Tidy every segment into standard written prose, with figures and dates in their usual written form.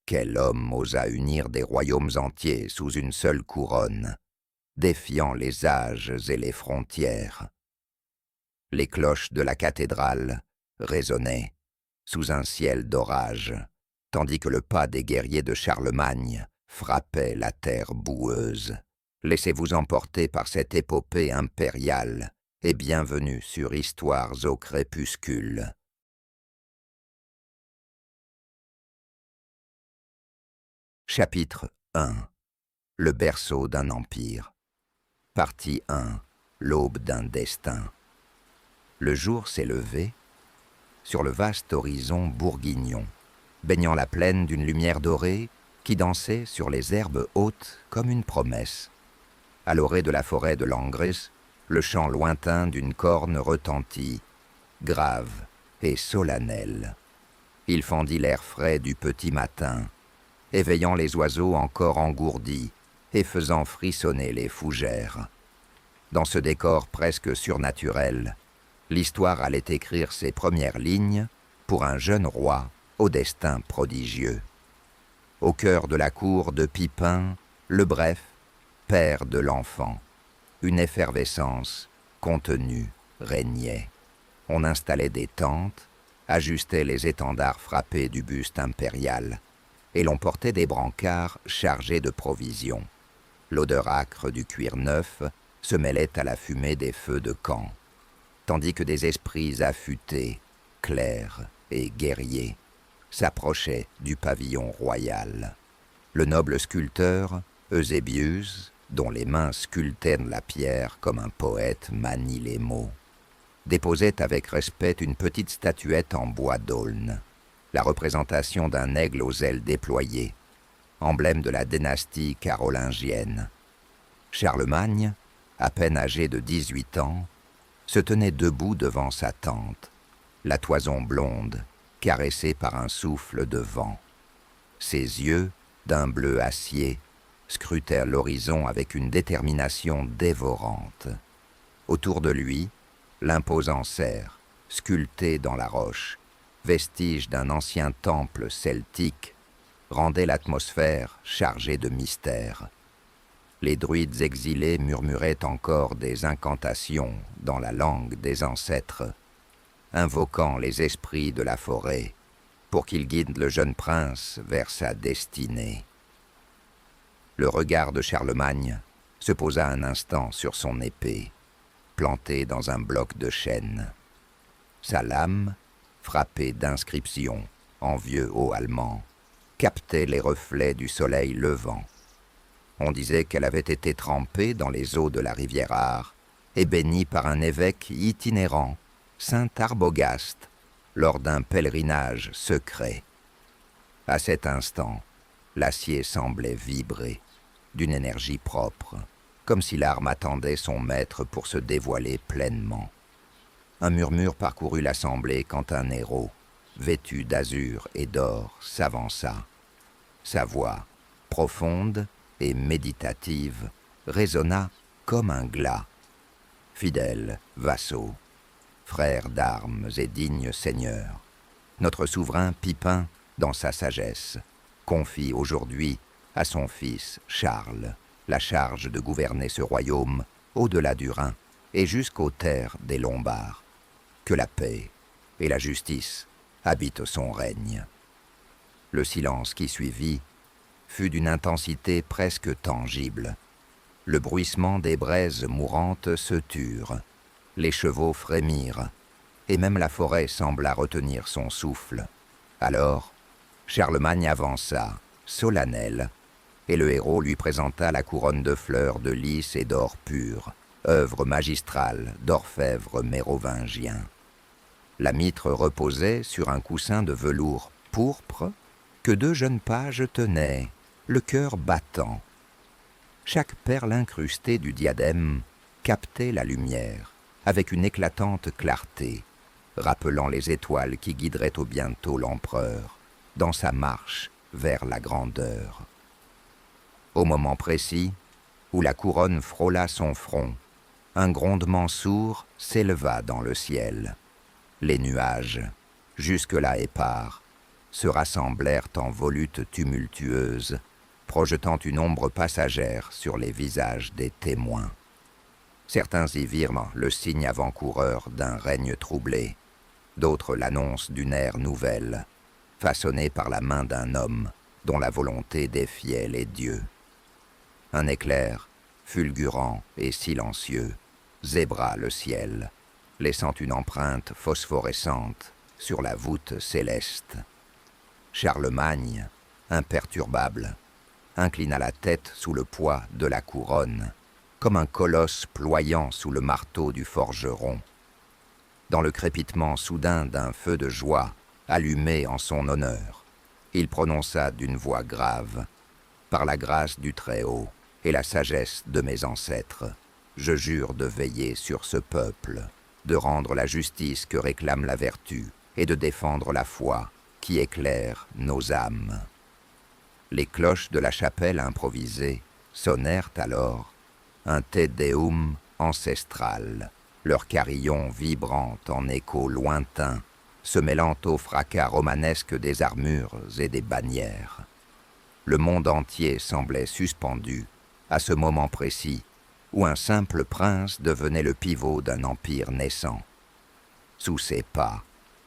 Quel homme osa unir des royaumes entiers sous une seule couronne, défiant les âges et les frontières? Les cloches de la cathédrale résonnaient sous un ciel d'orage, tandis que le pas des guerriers de Charlemagne frappait la terre boueuse. Laissez-vous emporter par cette épopée impériale et bienvenue sur Histoires au crépuscule. Chapitre 1. Le berceau d'un empire. Partie 1. L'aube d'un destin. Le jour s'est levé sur le vaste horizon bourguignon, baignant la plaine d'une lumière dorée qui dansait sur les herbes hautes comme une promesse. À l'orée de la forêt de Langres, le chant lointain d'une corne retentit, grave et solennel. Il fendit l'air frais du petit matin, éveillant les oiseaux encore engourdis et faisant frissonner les fougères. Dans ce décor presque surnaturel, l'histoire allait écrire ses premières lignes pour un jeune roi au destin prodigieux. Au cœur de la cour de Pipin, le Bref, père de l'enfant, une effervescence contenue régnait. On installait des tentes, ajustait les étendards frappés du buste impérial, et l'on portait des brancards chargés de provisions. L'odeur âcre du cuir neuf se mêlait à la fumée des feux de camp, tandis que des esprits affûtés, clairs et guerriers s'approchaient du pavillon royal. Le noble sculpteur, Eusébius, dont les mains sculptaient la pierre comme un poète manie les mots, déposait avec respect une petite statuette en bois d'aulne, la représentation d'un aigle aux ailes déployées, emblème de la dynastie carolingienne. Charlemagne, à peine âgé de 18 ans, se tenait debout devant sa tente, la toison blonde, caressée par un souffle de vent. Ses yeux, d'un bleu acier, scrutèrent l'horizon avec une détermination dévorante. Autour de lui, l'imposant cerf, sculpté dans la roche, vestige d'un ancien temple celtique, rendait l'atmosphère chargée de mystère. Les druides exilés murmuraient encore des incantations dans la langue des ancêtres, invoquant les esprits de la forêt pour qu'ils guident le jeune prince vers sa destinée. Le regard de Charlemagne se posa un instant sur son épée, plantée dans un bloc de chêne. Sa lame, frappée d'inscriptions en vieux haut allemand, captait les reflets du soleil levant. On disait qu'elle avait été trempée dans les eaux de la rivière Ar et bénie par un évêque itinérant, saint Arbogast, lors d'un pèlerinage secret. À cet instant, l'acier semblait vibrer d'une énergie propre, comme si l'arme attendait son maître pour se dévoiler pleinement. Un murmure parcourut l'assemblée quand un héros, vêtu d'azur et d'or, s'avança. Sa voix, profonde et méditative, résonna comme un glas. Fidèles vassaux, frères d'armes et dignes seigneurs, notre souverain Pipin, dans sa sagesse, confie aujourd'hui à son fils Charles la charge de gouverner ce royaume au-delà du Rhin et jusqu'aux terres des Lombards. Que la paix et la justice habitent son règne. Le silence qui suivit fut d'une intensité presque tangible. Le bruissement des braises mourantes se turent, les chevaux frémirent, et même la forêt sembla retenir son souffle. Alors, Charlemagne avança, solennel, et le héros lui présenta la couronne de fleurs de lys et d'or pur, œuvre magistrale d'orfèvre mérovingien. La mitre reposait sur un coussin de velours pourpre que 2 jeunes pages tenaient, le cœur battant. Chaque perle incrustée du diadème captait la lumière avec une éclatante clarté, rappelant les étoiles qui guideraient au bientôt l'empereur dans sa marche vers la grandeur. Au moment précis où la couronne frôla son front, un grondement sourd s'éleva dans le ciel. Les nuages, jusque-là épars, se rassemblèrent en volutes tumultueuses, projetant une ombre passagère sur les visages des témoins. Certains y virent le signe avant-coureur d'un règne troublé, d'autres l'annonce d'une ère nouvelle, façonnée par la main d'un homme dont la volonté défiait les dieux. Un éclair, fulgurant et silencieux, zébra le ciel, laissant une empreinte phosphorescente sur la voûte céleste. Charlemagne, imperturbable, inclina la tête sous le poids de la couronne, comme un colosse ployant sous le marteau du forgeron. Dans le crépitement soudain d'un feu de joie allumé en son honneur, il prononça d'une voix grave, « Par la grâce du Très-Haut et la sagesse de mes ancêtres, je jure de veiller sur ce peuple, de rendre la justice que réclame la vertu et de défendre la foi qui éclaire nos âmes. » Les cloches de la chapelle improvisée sonnèrent alors un Te Deum ancestral, leur carillon vibrant en écho lointain, se mêlant au fracas romanesque des armures et des bannières. Le monde entier semblait suspendu à ce moment précis où un simple prince devenait le pivot d'un empire naissant. Sous ses pas,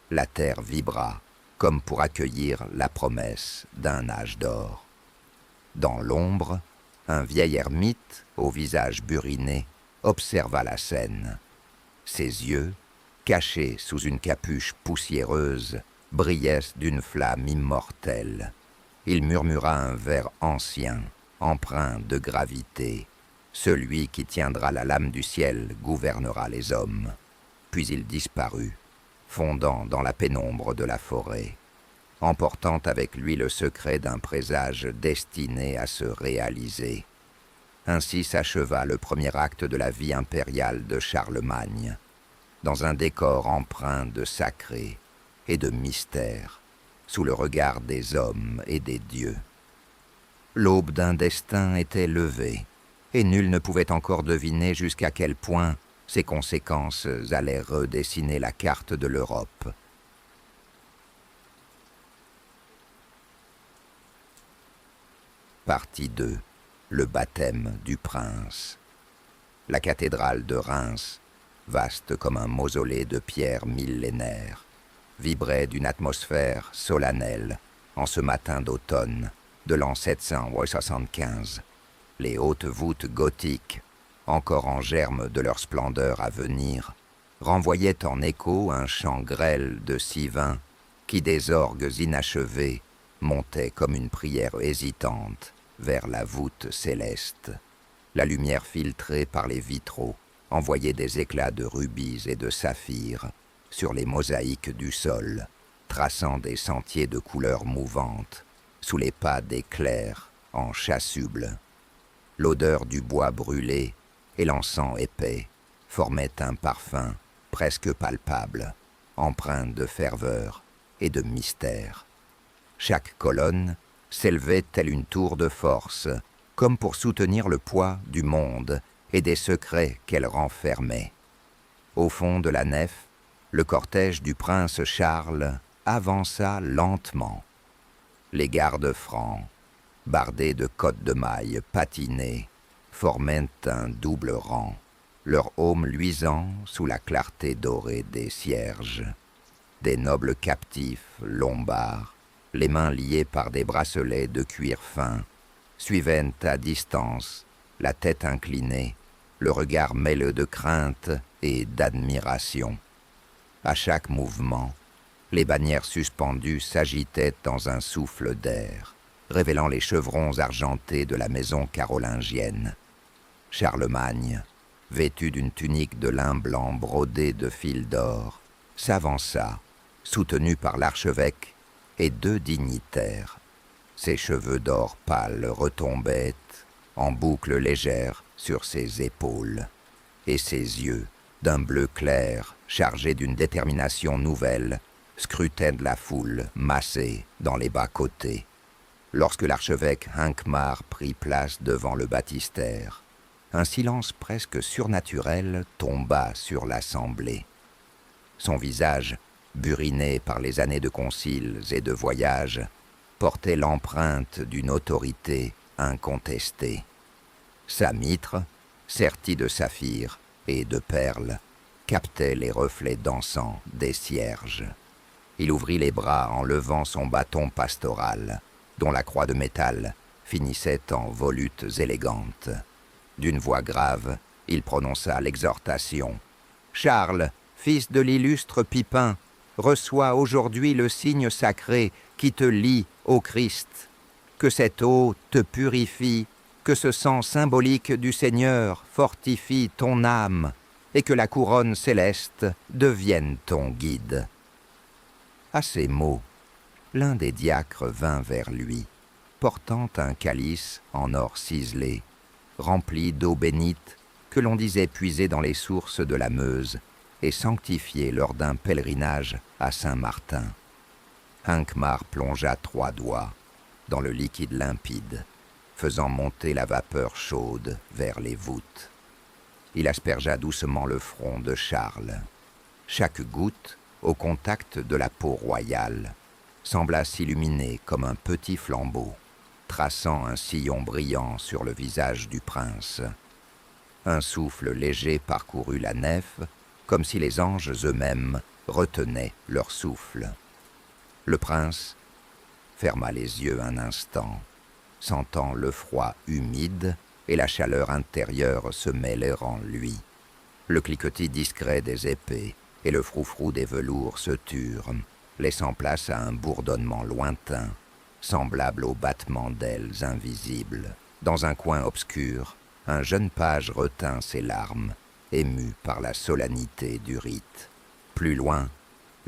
la terre vibra comme pour accueillir la promesse d'un âge d'or. Dans l'ombre, un vieil ermite, au visage buriné, observa la scène. Ses yeux, cachés sous une capuche poussiéreuse, brillaient d'une flamme immortelle. Il murmura un vers ancien, empreint de gravité. « Celui qui tiendra la lame du ciel gouvernera les hommes. » Puis il disparut, fondant dans la pénombre de la forêt, emportant avec lui le secret d'un présage destiné à se réaliser. Ainsi s'acheva le premier acte de la vie impériale de Charlemagne, dans un décor empreint de sacré et de mystère, sous le regard des hommes et des dieux. L'aube d'un destin était levée, et nul ne pouvait encore deviner jusqu'à quel point ses conséquences allaient redessiner la carte de l'Europe. Partie 2. Le baptême du prince. La cathédrale de Reims, vaste comme un mausolée de pierre millénaire, vibrait d'une atmosphère solennelle en ce matin d'automne de l'an 775. Les hautes voûtes gothiques, encore en germe de leur splendeur à venir, renvoyaient en écho un chant grêle de Sivin qui, des orgues inachevés, montait comme une prière hésitante vers la voûte céleste. La lumière filtrée par les vitraux envoyait des éclats de rubis et de saphirs sur les mosaïques du sol, traçant des sentiers de couleurs mouvantes sous les pas des clercs en chasuble. L'odeur du bois brûlé et l'encens épais formaient un parfum presque palpable, empreint de ferveur et de mystère. Chaque colonne s'élevait telle une tour de force, comme pour soutenir le poids du monde et des secrets qu'elle renfermait. Au fond de la nef, le cortège du prince Charles avança lentement. Les gardes francs, bardés de cottes de mailles patinées, formaient un double rang, leur aume luisant sous la clarté dorée des cierges. Des nobles captifs lombards, les mains liées par des bracelets de cuir fin, suivaient à distance, la tête inclinée, le regard mêlé de crainte et d'admiration. À chaque mouvement, les bannières suspendues s'agitaient dans un souffle d'air, révélant les chevrons argentés de la maison carolingienne. Charlemagne, vêtu d'une tunique de lin blanc brodée de fils d'or, s'avança, soutenu par l'archevêque et 2 dignitaires. Ses cheveux d'or pâle retombaient en boucles légères sur ses épaules, et ses yeux, d'un bleu clair, chargés d'une détermination nouvelle, scrutaient la foule massée dans les bas-côtés. Lorsque l'archevêque Hincmar prit place devant le baptistère, un silence presque surnaturel tomba sur l'assemblée. Son visage, buriné par les années de conciles et de voyages, portait l'empreinte d'une autorité incontestée. Sa mitre, sertie de saphir et de perles, captait les reflets dansants des cierges. Il ouvrit les bras en levant son bâton pastoral, dont la croix de métal finissait en volutes élégantes. D'une voix grave, il prononça l'exhortation. « Charles, fils de l'illustre Pipin, reçois aujourd'hui le signe sacré qui te lie au Christ. Que cette eau te purifie, que ce sang symbolique du Seigneur fortifie ton âme, et que la couronne céleste devienne ton guide. » À ces mots, l'un des diacres vint vers lui, portant un calice en or ciselé, rempli d'eau bénite que l'on disait puiser dans les sources de la Meuse et sanctifiée lors d'un pèlerinage à Saint-Martin. Hincmar plongea 3 doigts dans le liquide limpide, faisant monter la vapeur chaude vers les voûtes. Il aspergea doucement le front de Charles. Chaque goutte, au contact de la peau royale, sembla s'illuminer comme un petit flambeau, traçant un sillon brillant sur le visage du prince. Un souffle léger parcourut la nef, comme si les anges eux-mêmes retenaient leur souffle. Le prince ferma les yeux un instant, sentant le froid humide et la chaleur intérieure se mêler en lui. Le cliquetis discret des épées et le froufrou des velours se turent, laissant place à un bourdonnement lointain, semblable au battement d'ailes invisibles. Dans un coin obscur, un jeune page retint ses larmes, ému par la solennité du rite. Plus loin,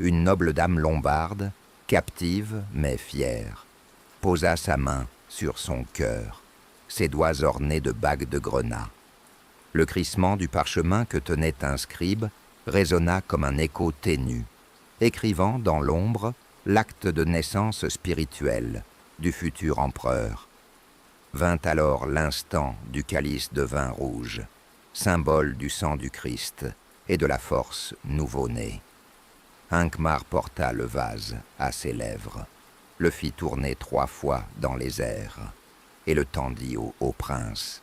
une noble dame lombarde, captive mais fière, posa sa main sur son cœur, ses doigts ornés de bagues de grenat. Le crissement du parchemin que tenait un scribe résonna comme un écho ténu, écrivant dans l'ombre l'acte de naissance spirituelle du futur empereur. Vint alors l'instant du calice de vin rouge, symbole du sang du Christ et de la force nouveau-née. Hincmar porta le vase à ses lèvres, le fit tourner 3 fois dans les airs et le tendit au haut prince.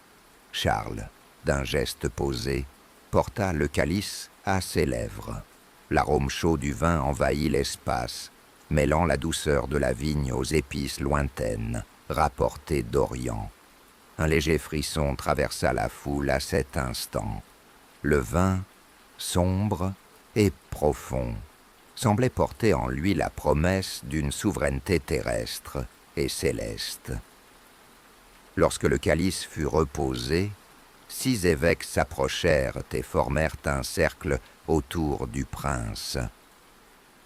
Charles, d'un geste posé, porta le calice à ses lèvres. L'arôme chaud du vin envahit l'espace, mêlant la douceur de la vigne aux épices lointaines, rapportées d'Orient. Un léger frisson traversa la foule à cet instant. Le vin, sombre et profond, semblait porter en lui la promesse d'une souveraineté terrestre et céleste. Lorsque le calice fut reposé, 6 évêques s'approchèrent et formèrent un cercle autour du prince.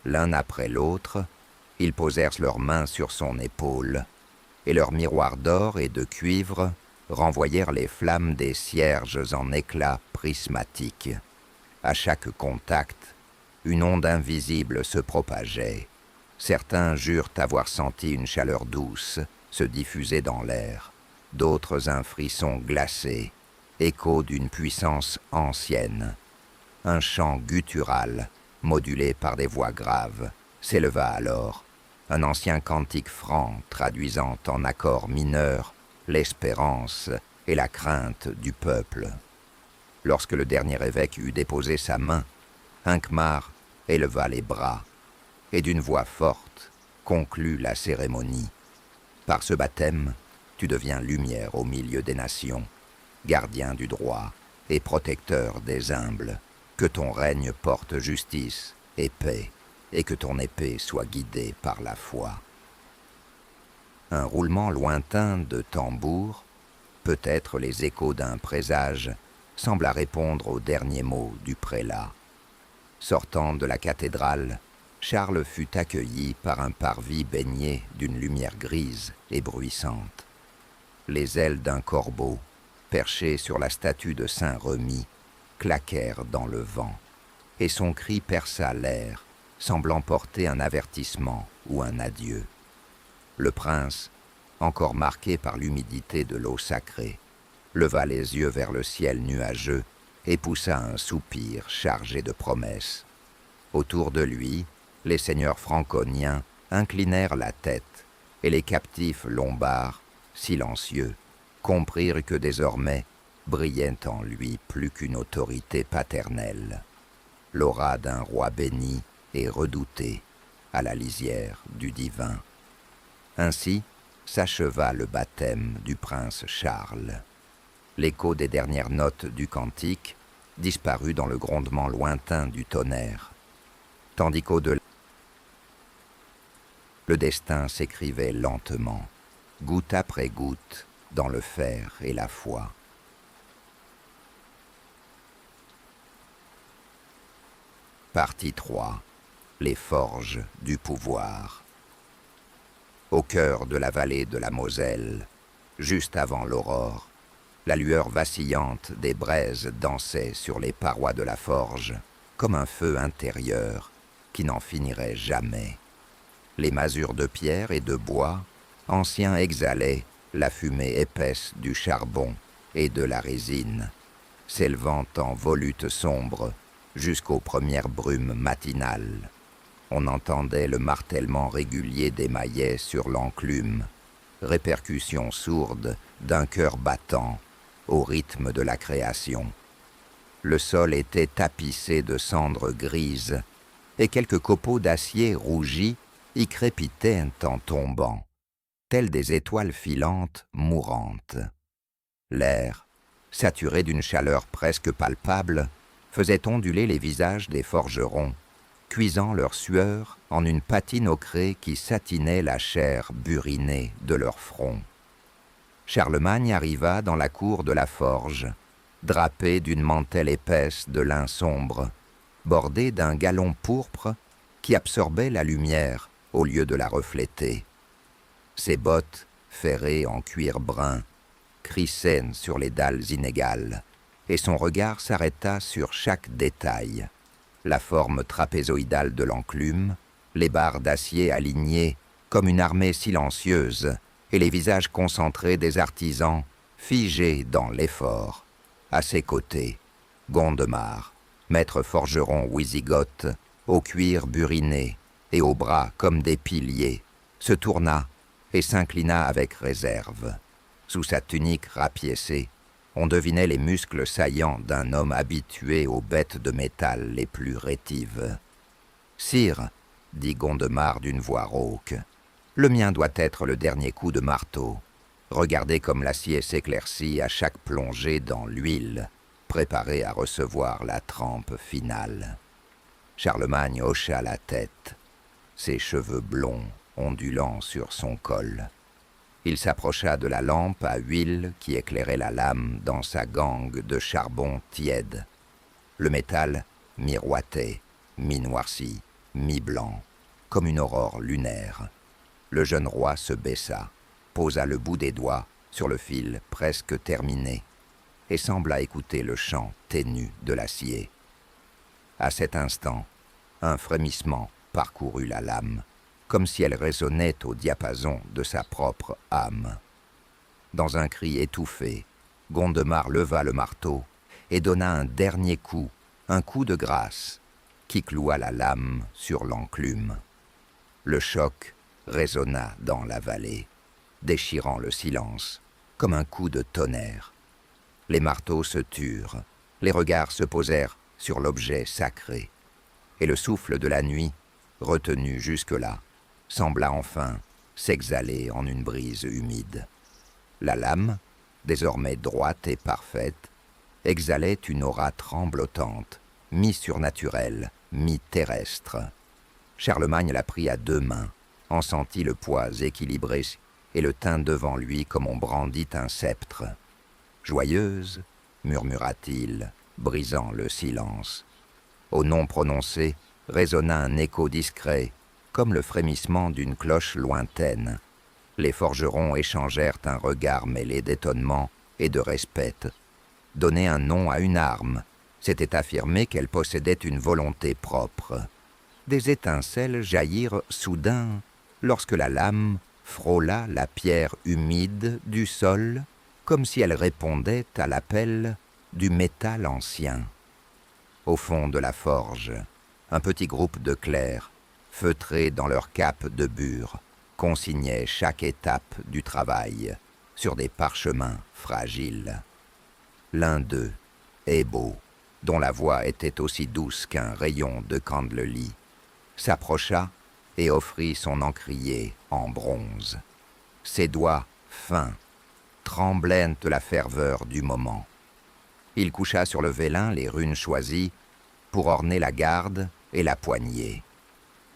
L'un après l'autre, ils posèrent leurs mains sur son épaule, et leurs miroirs d'or et de cuivre renvoyèrent les flammes des cierges en éclats prismatiques. À chaque contact, une onde invisible se propageait. Certains jurent avoir senti une chaleur douce se diffuser dans l'air, d'autres un frisson glacé, écho d'une puissance ancienne. Un chant guttural, modulé par des voix graves, s'éleva alors, un ancien cantique franc traduisant en accords mineurs l'espérance et la crainte du peuple. Lorsque le dernier évêque eut déposé sa main, Hincmar éleva les bras et d'une voix forte conclut la cérémonie. Par ce baptême, tu deviens lumière au milieu des nations, gardien du droit et protecteur des humbles. Que ton règne porte justice et paix, et que ton épée soit guidée par la foi. Un roulement lointain de tambours, peut-être les échos d'un présage, sembla répondre aux derniers mots du prélat. Sortant de la cathédrale, Charles fut accueilli par un parvis baigné d'une lumière grise et bruissante. Les ailes d'un corbeau, perché sur la statue de Saint-Remi, claquèrent dans le vent, et son cri perça l'air, semblant porter un avertissement ou un adieu. Le prince, encore marqué par l'humidité de l'eau sacrée, leva les yeux vers le ciel nuageux et poussa un soupir chargé de promesses. Autour de lui, les seigneurs franconiens inclinèrent la tête, et les captifs lombards, silencieux, comprirent que désormais brillait en lui plus qu'une autorité paternelle, l'aura d'un roi béni et redouté, à la lisière du divin. Ainsi s'acheva le baptême du prince Charles. L'écho des dernières notes du cantique disparut dans le grondement lointain du tonnerre, tandis qu'au-delà, le destin s'écrivait lentement, goutte après goutte, dans le fer et la foi. Partie 3. Les forges du pouvoir. Au cœur de la vallée de la Moselle, juste avant l'aurore, la lueur vacillante des braises dansait sur les parois de la forge, comme un feu intérieur qui n'en finirait jamais. Les masures de pierre et de bois, anciens, exhalaient la fumée épaisse du charbon et de la résine, s'élevant en volutes sombres jusqu'aux premières brumes matinales. On entendait le martèlement régulier des maillets sur l'enclume, répercussion sourde d'un cœur battant au rythme de la création. Le sol était tapissé de cendres grises, et quelques copeaux d'acier rougis y crépitaient en tombant, telles des étoiles filantes mourantes. L'air, saturé d'une chaleur presque palpable, faisait onduler les visages des forgerons, cuisant leur sueur en une patine ocrée qui satinait la chair burinée de leur front. Charlemagne arriva dans la cour de la forge, drapé d'une mantelle épaisse de lin sombre, bordé d'un galon pourpre qui absorbait la lumière au lieu de la refléter. Ses bottes, ferrées en cuir brun, crissaient sur les dalles inégales, et son regard s'arrêta sur chaque détail. La forme trapézoïdale de l'enclume, les barres d'acier alignées comme une armée silencieuse, et les visages concentrés des artisans figés dans l'effort. À ses côtés, Gondemar, maître forgeron wisigoth, au cuir buriné et aux bras comme des piliers, se tourna et s'inclina avec réserve. Sous sa tunique rapiécée, on devinait les muscles saillants d'un homme habitué aux bêtes de métal les plus rétives. « Sire, dit Gondemar d'une voix rauque, le mien doit être le dernier coup de marteau. Regardez comme l'acier s'éclaircit à chaque plongée dans l'huile, préparé à recevoir la trempe finale. » Charlemagne hocha la tête, ses cheveux blonds ondulant sur son col. Il s'approcha de la lampe à huile qui éclairait la lame dans sa gangue de charbon tiède. Le métal miroitait, mi-noirci, mi-blanc, comme une aurore lunaire. Le jeune roi se baissa, posa le bout des doigts sur le fil presque terminé et sembla écouter le chant ténu de l'acier. À cet instant, un frémissement parcourut la lame, comme si elle résonnait au diapason de sa propre âme. Dans un cri étouffé, Gondemar leva le marteau et donna un dernier coup, un coup de grâce, qui cloua la lame sur l'enclume. Le choc résonna dans la vallée, déchirant le silence, comme un coup de tonnerre. Les marteaux se turent, les regards se posèrent sur l'objet sacré, et le souffle de la nuit, retenu jusque-là, sembla enfin s'exhaler en une brise humide. La lame, désormais droite et parfaite, exhalait une aura tremblotante, mi-surnaturelle, mi-terrestre. Charlemagne la prit à deux mains, en sentit le poids équilibré et le tint devant lui comme on brandit un sceptre. « Joyeuse » murmura-t-il, brisant le silence. Au nom prononcé résonna un écho discret, comme le frémissement d'une cloche lointaine. Les forgerons échangèrent un regard mêlé d'étonnement et de respect. Donner un nom à une arme, c'était affirmer qu'elle possédait une volonté propre. Des étincelles jaillirent soudain lorsque la lame frôla la pierre humide du sol, comme si elle répondait à l'appel du métal ancien. Au fond de la forge, un petit groupe de clercs, feutrés dans leurs capes de bure, consignaient chaque étape du travail sur des parchemins fragiles. L'un d'eux, Ebo, dont la voix était aussi douce qu'un rayon de candlelis, s'approcha et offrit son encrier en bronze. Ses doigts fins tremblaient de la ferveur du moment. Il coucha sur le vélin les runes choisies pour orner la garde et la poignée.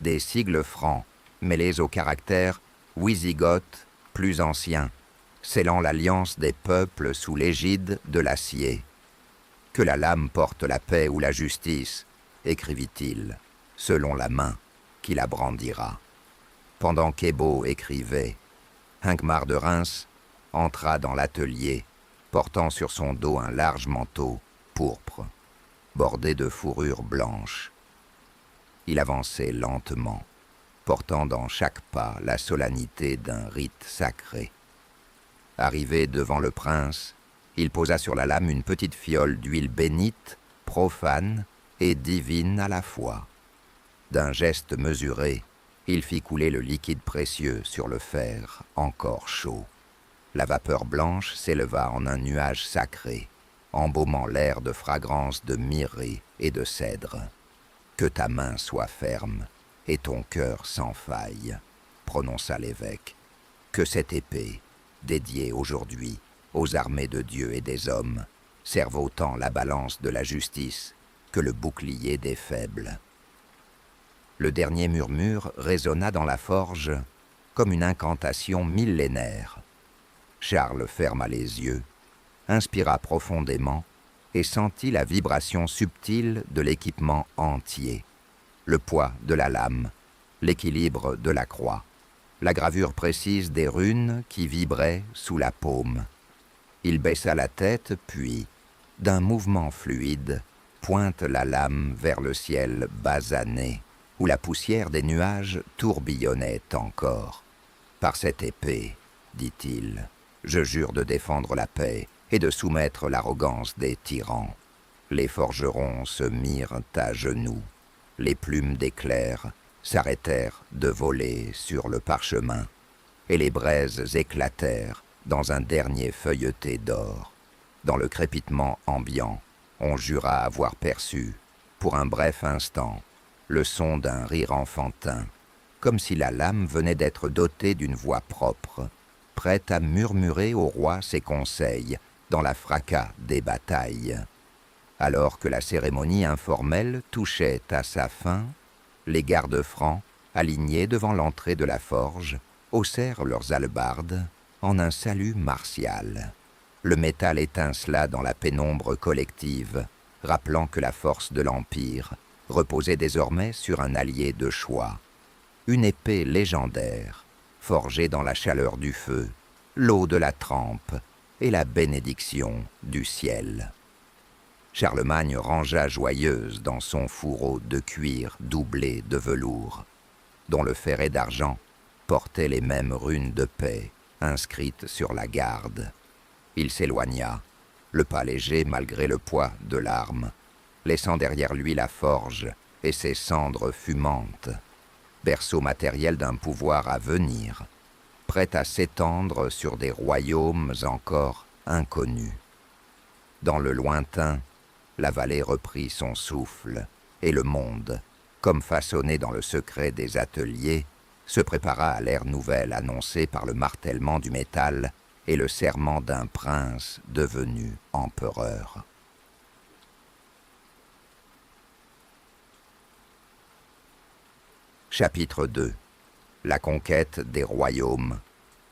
Des sigles francs mêlés aux caractères wisigoths plus anciens, scellant l'alliance des peuples sous l'égide de l'acier. « Que la lame porte la paix ou la justice », écrivit-il, selon la main qui la brandira. Pendant qu'Ebo écrivait, Hincmar de Reims entra dans l'atelier, portant sur son dos un large manteau pourpre, bordé de fourrure blanche. Il avançait lentement, portant dans chaque pas la solennité d'un rite sacré. Arrivé devant le prince, il posa sur la lame une petite fiole d'huile bénite, profane et divine à la fois. D'un geste mesuré, il fit couler le liquide précieux sur le fer, encore chaud. La vapeur blanche s'éleva en un nuage sacré, embaumant l'air de fragrance de myrrhe et de cèdre. Que ta main soit ferme et ton cœur sans faille, prononça l'évêque. Que cette épée, dédiée aujourd'hui aux armées de Dieu et des hommes, serve autant la balance de la justice que le bouclier des faibles. Le dernier murmure résonna dans la forge comme une incantation millénaire. Charles ferma les yeux, inspira profondément et sentit la vibration subtile de l'équipement entier, le poids de la lame, l'équilibre de la croix, la gravure précise des runes qui vibraient sous la paume. Il baissa la tête, puis, d'un mouvement fluide, pointe la lame vers le ciel basané, où la poussière des nuages tourbillonnait encore. « Par cette épée, dit-il, je jure de défendre la paix et de soumettre l'arrogance des tyrans. » Les forgerons se mirent à genoux. Les plumes d'éclairs s'arrêtèrent de voler sur le parchemin, et les braises éclatèrent dans un dernier feuilleté d'or. Dans le crépitement ambiant, on jura avoir perçu, pour un bref instant, le son d'un rire enfantin, comme si la lame venait d'être dotée d'une voix propre, prête à murmurer au roi ses conseils dans la fracas des batailles. Alors que la cérémonie informelle touchait à sa fin, les gardes francs, alignés devant l'entrée de la forge, haussèrent leurs hallebardes en un salut martial. Le métal étincela dans la pénombre collective, rappelant que la force de l'Empire reposait désormais sur un allié de choix. Une épée légendaire, forgée dans la chaleur du feu, l'eau de la trempe et la bénédiction du ciel. Charlemagne rangea joyeuse dans son fourreau de cuir doublé de velours, dont le ferret d'argent portait les mêmes runes de paix inscrites sur la garde. Il s'éloigna, le pas léger malgré le poids de l'arme, laissant derrière lui la forge et ses cendres fumantes, berceau matériel d'un pouvoir à venir, prêt à s'étendre sur des royaumes encore inconnus. Dans le lointain, la vallée reprit son souffle, et le monde, comme façonné dans le secret des ateliers, se prépara à l'ère nouvelle annoncée par le martèlement du métal et le serment d'un prince devenu empereur. Chapitre 2. La conquête des royaumes.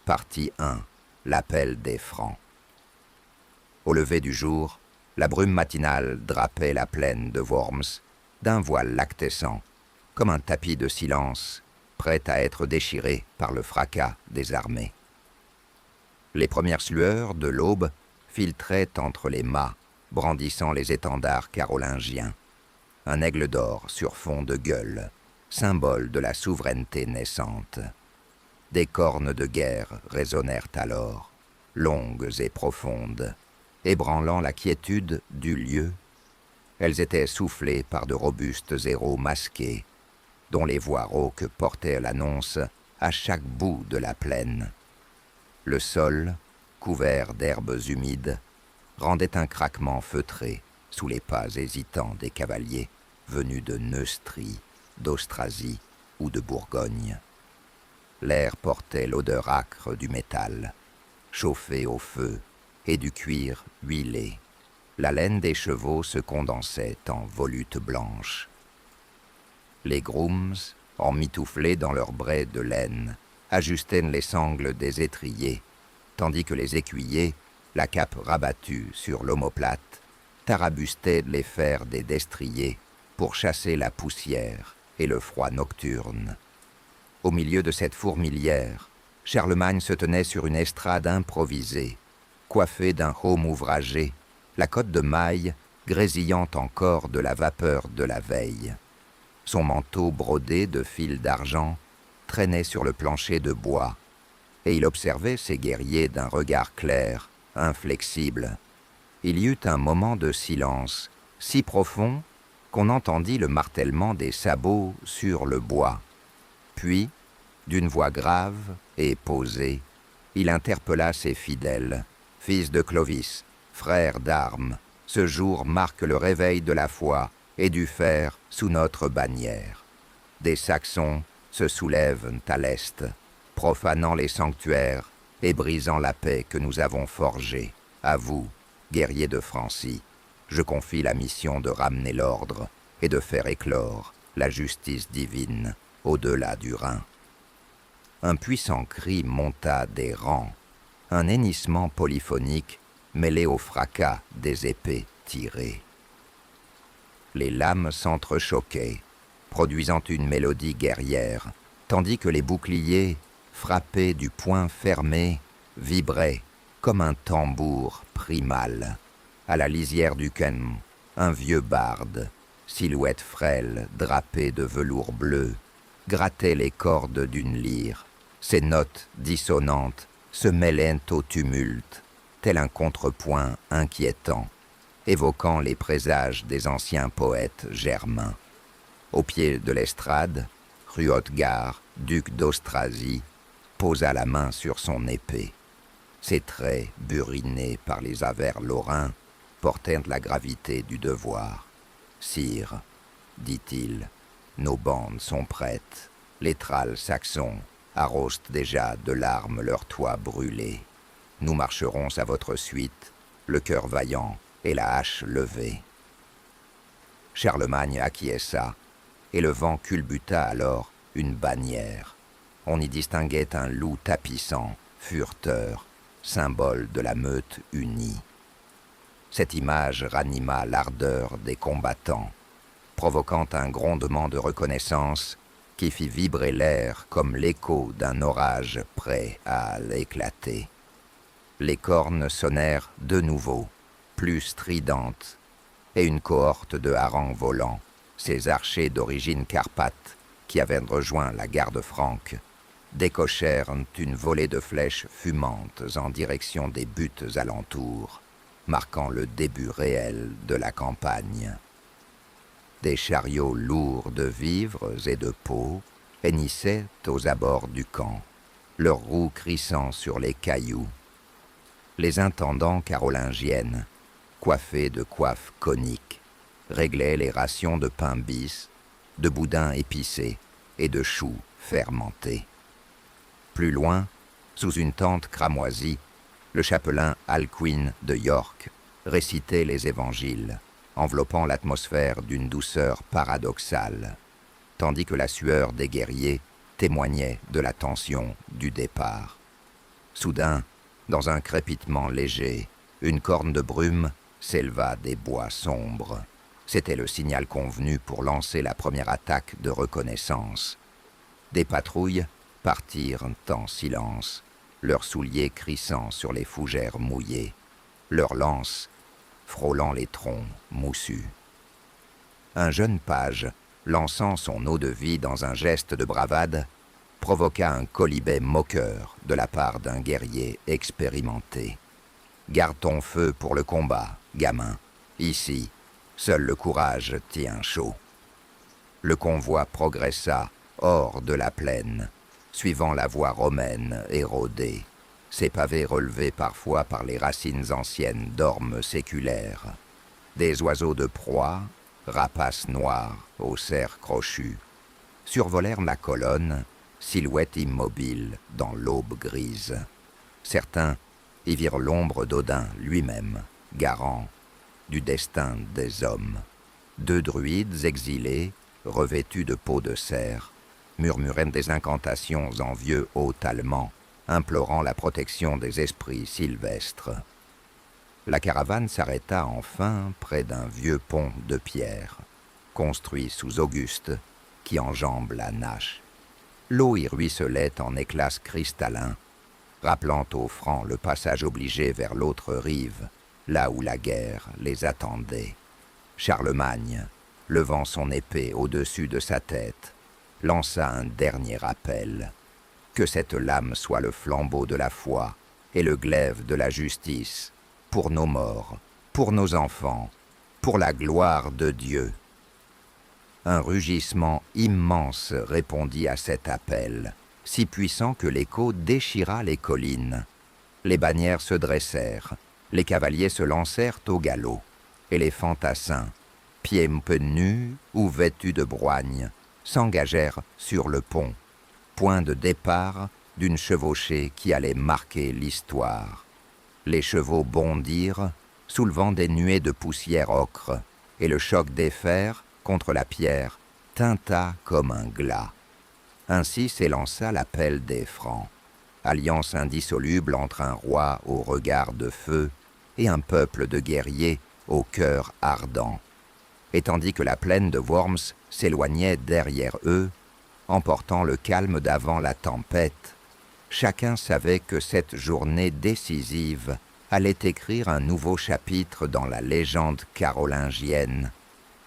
Partie 1. L'appel des Francs. Au lever du jour, la brume matinale drapait la plaine de Worms d'un voile lactescent, comme un tapis de silence, prêt à être déchiré par le fracas des armées. Les premières lueurs de l'aube filtraient entre les mâts, brandissant les étendards carolingiens. Un aigle d'or sur fond de gueule, symbole de la souveraineté naissante. Des cornes de guerre résonnèrent alors, longues et profondes, ébranlant la quiétude du lieu. Elles étaient soufflées par de robustes héros masqués, dont les voix rauques portaient l'annonce à chaque bout de la plaine. Le sol, couvert d'herbes humides, rendait un craquement feutré sous les pas hésitants des cavaliers venus de Neustrie, d'Austrasie ou de Bourgogne. L'air portait l'odeur âcre du métal, chauffé au feu, et du cuir huilé. La laine des chevaux se condensait en volutes blanches. Les grooms, emmitouflés dans leurs braies de laine, ajustaient les sangles des étriers, tandis que les écuyers, la cape rabattue sur l'omoplate, tarabustaient les fers des destriers pour chasser la poussière et le froid nocturne. Au milieu de cette fourmilière, Charlemagne se tenait sur une estrade improvisée, coiffée d'un heaume ouvragé, la cotte de maille grésillant encore de la vapeur de la veille. Son manteau brodé de fils d'argent traînait sur le plancher de bois, et il observait ses guerriers d'un regard clair, inflexible. Il y eut un moment de silence, si profond qu'on entendit le martèlement des sabots sur le bois. Puis, d'une voix grave et posée, il interpella ses fidèles. « Fils de Clovis, frères d'armes, ce jour marque le réveil de la foi et du fer sous notre bannière. Des Saxons se soulèvent à l'est, profanant les sanctuaires et brisant la paix que nous avons forgée. À vous, guerriers de Francie, je confie la mission de ramener l'ordre et de faire éclore la justice divine au-delà du Rhin. » Un puissant cri monta des rangs, un hennissement polyphonique mêlé au fracas des épées tirées. Les lames s'entrechoquaient, produisant une mélodie guerrière, tandis que les boucliers, frappés du poing fermé, vibraient comme un tambour primal. À la lisière du Ken, un vieux barde, silhouette frêle drapée de velours bleu, grattait les cordes d'une lyre. Ses notes dissonantes se mêlaient au tumulte, tel un contrepoint inquiétant, évoquant les présages des anciens poètes germains. Au pied de l'estrade, Hruotgar, duc d'Austrasie, posa la main sur son épée. Ses traits, burinés par les avers lorrains, portaient la gravité du devoir. « Sire, dit-il, nos bandes sont prêtes. Les tralles saxons arrosent déjà de larmes leurs toits brûlés. Nous marcherons à votre suite, le cœur vaillant et la hache levée. » Charlemagne acquiesça, et le vent culbuta alors une bannière. On y distinguait un loup tapissant, fureteur, symbole de la meute unie. Cette image ranima l'ardeur des combattants, provoquant un grondement de reconnaissance qui fit vibrer l'air comme l'écho d'un orage prêt à l'éclater. Les cornes sonnèrent de nouveau, plus stridentes, et une cohorte de harengs volants, ces archers d'origine carpate qui avaient rejoint la garde franque, décochèrent une volée de flèches fumantes en direction des buttes alentours, marquant le début réel de la campagne. Des chariots lourds de vivres et de peaux hennissaient aux abords du camp, leurs roues crissant sur les cailloux. Les intendants carolingiennes, coiffés de coiffes coniques, réglaient les rations de pain bis, de boudin épicé et de choux fermentés. Plus loin, sous une tente cramoisie, le chapelain Alcuin de York récitait les évangiles, enveloppant l'atmosphère d'une douceur paradoxale, tandis que la sueur des guerriers témoignait de la tension du départ. Soudain, dans un crépitement léger, une corne de brume s'éleva des bois sombres. C'était le signal convenu pour lancer la première attaque de reconnaissance. Des patrouilles partirent en silence, leurs souliers crissant sur les fougères mouillées, leurs lances frôlant les troncs moussus. Un jeune page, lançant son eau-de-vie dans un geste de bravade, provoqua un quolibet moqueur de la part d'un guerrier expérimenté. « Garde ton feu pour le combat, gamin. Ici, seul le courage tient chaud. » Le convoi progressa hors de la plaine, suivant la voie romaine érodée, ses pavés relevés parfois par les racines anciennes d'ormes séculaires. Des oiseaux de proie, rapaces noirs aux serres crochues, survolèrent la colonne, silhouette immobile dans l'aube grise. Certains y virent l'ombre d'Odin lui-même, garant du destin des hommes. 2 druides exilés, revêtus de peau de cerf, murmuraient des incantations en vieux haut allemand, implorant la protection des esprits sylvestres. La caravane s'arrêta enfin près d'un vieux pont de pierre, construit sous Auguste, qui enjambe la Nache. L'eau y ruisselait en éclats cristallins, rappelant aux Francs le passage obligé vers l'autre rive, là où la guerre les attendait. Charlemagne, levant son épée au-dessus de sa tête, lança un dernier appel. Que cette lame soit le flambeau de la foi et le glaive de la justice, pour nos morts, pour nos enfants, pour la gloire de Dieu. Un rugissement immense répondit à cet appel, si puissant que l'écho déchira les collines. Les bannières se dressèrent, les cavaliers se lancèrent au galop, et les fantassins, pieds peu nus ou vêtus de brogne, s'engagèrent sur le pont, point de départ d'une chevauchée qui allait marquer l'histoire. Les chevaux bondirent, soulevant des nuées de poussière ocre, et le choc des fers contre la pierre tinta comme un glas. Ainsi s'élança l'appel des Francs, alliance indissoluble entre un roi au regard de feu et un peuple de guerriers au cœur ardent. Et tandis que la plaine de Worms s'éloignait derrière eux, emportant le calme d'avant la tempête, chacun savait que cette journée décisive allait écrire un nouveau chapitre dans la légende carolingienne,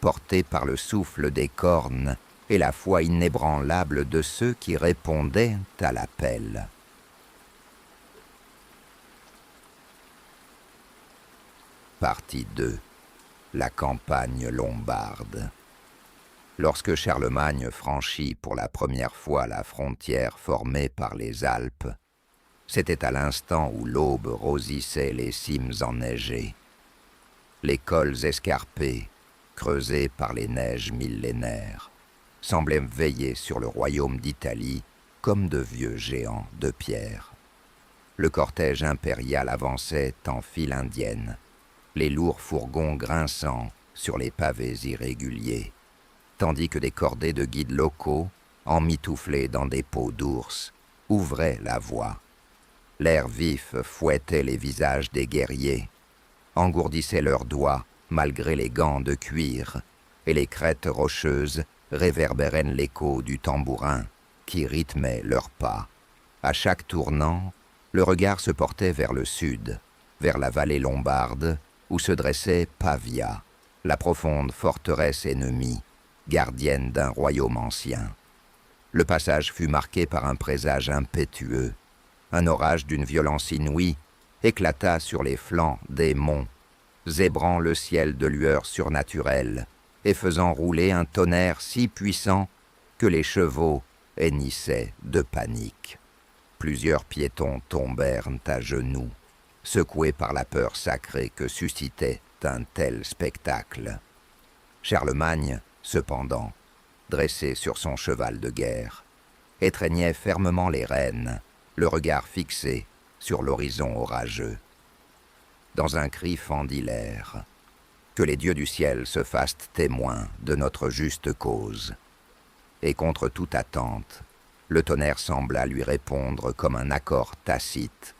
portée par le souffle des cornes et la foi inébranlable de ceux qui répondaient à l'appel. Partie 2. La campagne lombarde. Lorsque Charlemagne franchit pour la première fois la frontière formée par les Alpes, c'était à l'instant où l'aube rosissait les cimes enneigées. Les cols escarpés, creusés par les neiges millénaires, semblaient veiller sur le royaume d'Italie comme de vieux géants de pierre. Le cortège impérial avançait en file indienne, les lourds fourgons grinçant sur les pavés irréguliers, tandis que des cordées de guides locaux, emmitouflés dans des peaux d'ours, ouvraient la voie. L'air vif fouettait les visages des guerriers, engourdissait leurs doigts malgré les gants de cuir, et les crêtes rocheuses réverbéraient l'écho du tambourin qui rythmait leurs pas. À chaque tournant, le regard se portait vers le sud, vers la vallée lombarde, où se dressait Pavia, la profonde forteresse ennemie, gardienne d'un royaume ancien. Le passage fut marqué par un présage impétueux. Un orage d'une violence inouïe éclata sur les flancs des monts, zébrant le ciel de lueurs surnaturelles et faisant rouler un tonnerre si puissant que les chevaux hennissaient de panique. Plusieurs piétons tombèrent à genoux, secoués par la peur sacrée que suscitait un tel spectacle. Charlemagne, cependant, dressé sur son cheval de guerre, étreignait fermement les rênes, le regard fixé sur l'horizon orageux. Dans un cri fendit l'air. Que les dieux du ciel se fassent témoins de notre juste cause. Et contre toute attente, le tonnerre sembla lui répondre comme un accord tacite,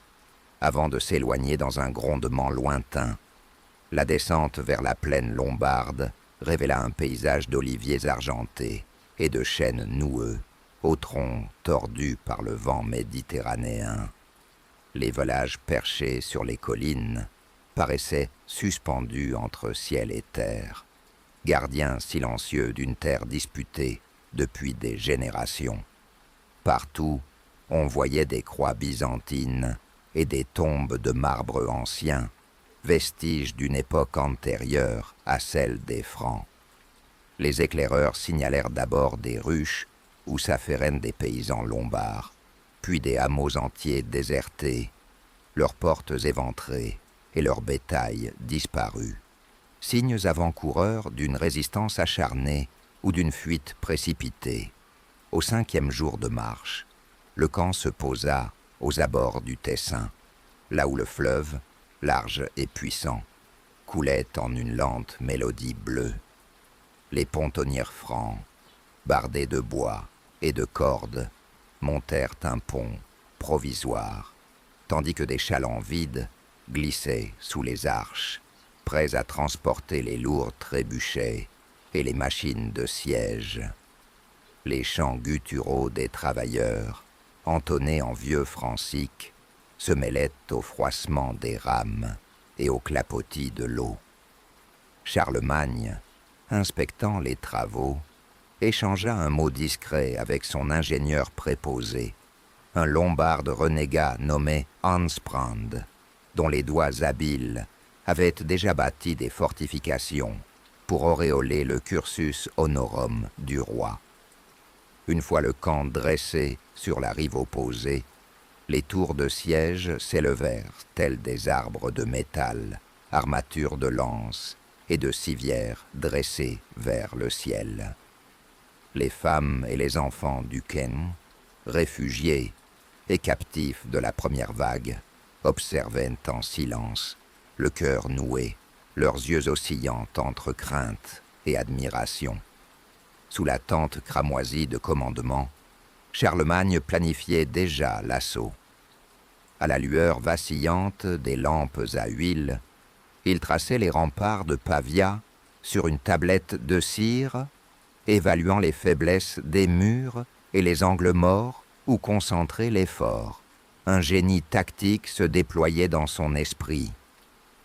avant de s'éloigner dans un grondement lointain. La descente vers la plaine lombarde révéla un paysage d'oliviers argentés et de chênes noueux, aux troncs tordus par le vent méditerranéen. Les volages perchés sur les collines paraissaient suspendus entre ciel et terre, gardiens silencieux d'une terre disputée depuis des générations. Partout, on voyait des croix byzantines et des tombes de marbre ancien, vestiges d'une époque antérieure à celle des Francs. Les éclaireurs signalèrent d'abord des ruches où s'affairènent des paysans lombards, puis des hameaux entiers désertés, leurs portes éventrées et leur bétail disparu. Signes avant-coureurs d'une résistance acharnée ou d'une fuite précipitée. Au 5e jour de marche, le camp se posa aux abords du Tessin, là où le fleuve, large et puissant, coulait en une lente mélodie bleue. Les pontonnières francs, bardés de bois et de cordes, montèrent un pont provisoire, tandis que des chalands vides glissaient sous les arches, prêts à transporter les lourds trébuchets et les machines de siège. Les chants gutturaux des travailleurs, entonnés en vieux francique, se mêlaient au froissement des rames et au clapotis de l'eau. Charlemagne, inspectant les travaux, échangea un mot discret avec son ingénieur préposé, un lombard renégat nommé Hansprand, dont les doigts habiles avaient déjà bâti des fortifications pour auréoler le cursus honorum du roi. Une fois le camp dressé sur la rive opposée, les tours de siège s'élevèrent tels des arbres de métal, armatures de lances et de civières dressées vers le ciel. Les femmes et les enfants du Ken, réfugiés et captifs de la première vague, observaient en silence, le cœur noué, leurs yeux oscillant entre crainte et admiration. Sous la tente cramoisie de commandement, Charlemagne planifiait déjà l'assaut. À la lueur vacillante des lampes à huile, il traçait les remparts de Pavia sur une tablette de cire, évaluant les faiblesses des murs et les angles morts où concentrer l'effort. Un génie tactique se déployait dans son esprit.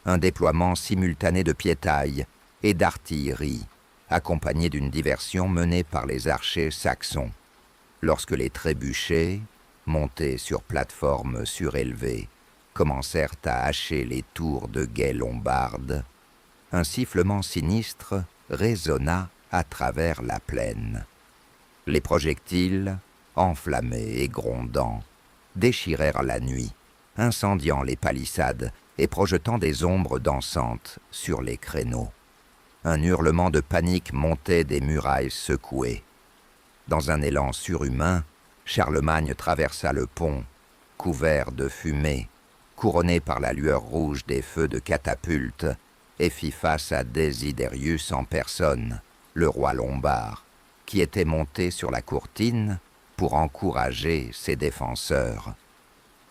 Un déploiement simultané de piétailles et d'artillerie, accompagné d'une diversion menée par les archers saxons. Lorsque les trébuchets, montés sur plateformes surélevées, commencèrent à hacher les tours de guet lombardes, un sifflement sinistre résonna à travers la plaine. Les projectiles, enflammés et grondants, déchirèrent la nuit, incendiant les palissades et projetant des ombres dansantes sur les créneaux. Un hurlement de panique montait des murailles secouées. Dans un élan surhumain, Charlemagne traversa le pont, couvert de fumée, couronné par la lueur rouge des feux de catapultes, et fit face à Desiderius en personne, le roi lombard, qui était monté sur la courtine pour encourager ses défenseurs.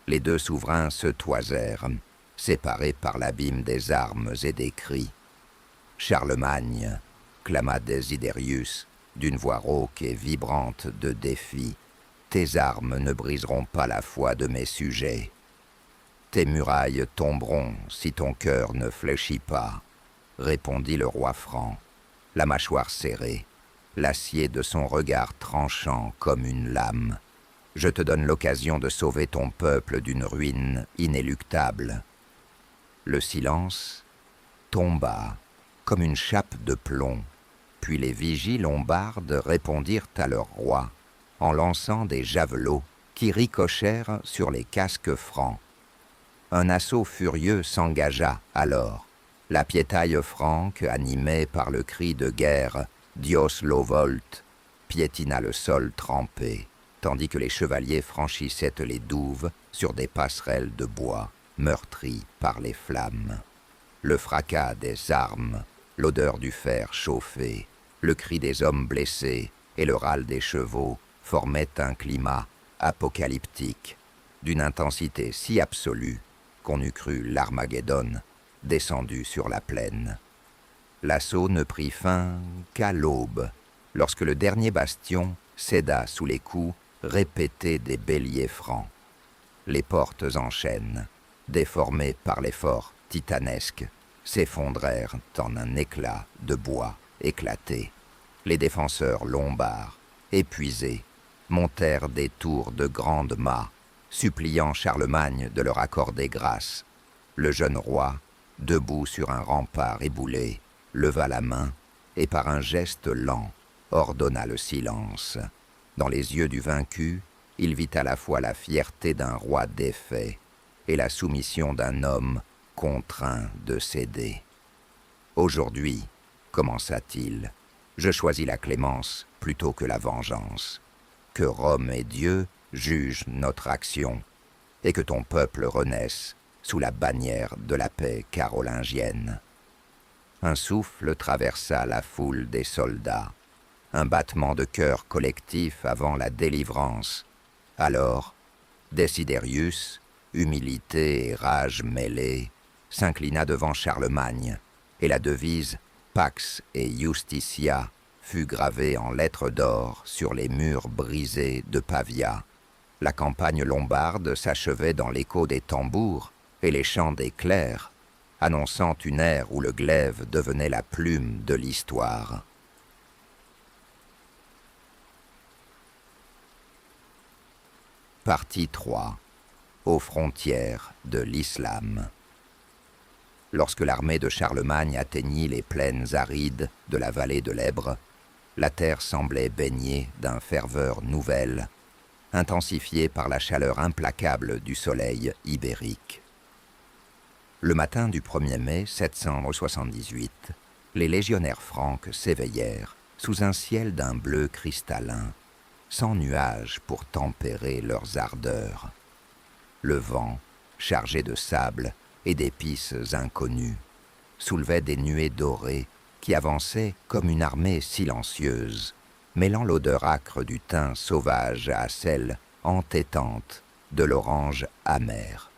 Les deux souverains se toisèrent, séparés par l'abîme des armes et des cris. « Charlemagne !» clama Desiderius, d'une voix rauque et vibrante de défi. « Tes armes ne briseront pas la foi de mes sujets. Tes murailles tomberont si ton cœur ne fléchit pas, » répondit le roi franc, la mâchoire serrée, l'acier de son regard tranchant comme une lame. « Je te donne l'occasion de sauver ton peuple d'une ruine inéluctable. » Le silence tomba comme une chape de plomb, puis les vigies lombardes répondirent à leur roi en lançant des javelots qui ricochèrent sur les casques francs. Un assaut furieux s'engagea alors. La piétaille franque, animée par le cri de guerre « Dios lo volt », piétina le sol trempé, tandis que les chevaliers franchissaient les douves sur des passerelles de bois meurtries par les flammes. Le fracas des armes, l'odeur du fer chauffé, le cri des hommes blessés et le râle des chevaux formaient un climat apocalyptique, d'une intensité si absolue qu'on eût cru l'Armageddon descendu sur la plaine. L'assaut ne prit fin qu'à l'aube, lorsque le dernier bastion céda sous les coups répétés des béliers francs. Les portes en chêne, déformées par l'effort titanesque, s'effondrèrent en un éclat de bois éclaté. Les défenseurs lombards, épuisés, montèrent des tours de grandes mâts, suppliant Charlemagne de leur accorder grâce. Le jeune roi, debout sur un rempart éboulé, leva la main et par un geste lent ordonna le silence. Dans les yeux du vaincu, il vit à la fois la fierté d'un roi défait et la soumission d'un homme contraint de céder. « Aujourd'hui, commença-t-il, je choisis la clémence plutôt que la vengeance. Que Rome et Dieu jugent notre action et que ton peuple renaisse sous la bannière de la paix carolingienne. » Un souffle traversa la foule des soldats, un battement de cœur collectif avant la délivrance. Alors, Desiderius, humilité et rage mêlées, s'inclina devant Charlemagne, et la devise « Pax et Justitia » fut gravée en lettres d'or sur les murs brisés de Pavia. La campagne lombarde s'achevait dans l'écho des tambours et les chants des clercs, annonçant une ère où le glaive devenait la plume de l'histoire. Partie 3. Aux frontières de l'islam. Lorsque l'armée de Charlemagne atteignit les plaines arides de la vallée de l'Èbre, la terre semblait baignée d'une ferveur nouvelle, intensifiée par la chaleur implacable du soleil ibérique. Le matin du 1er mai 778, les légionnaires francs s'éveillèrent sous un ciel d'un bleu cristallin, sans nuages pour tempérer leurs ardeurs. Le vent, chargé de sable et d'épices inconnues, soulevait des nuées dorées qui avançaient comme une armée silencieuse, mêlant l'odeur âcre du thym sauvage à celle entêtante de l'orange amer.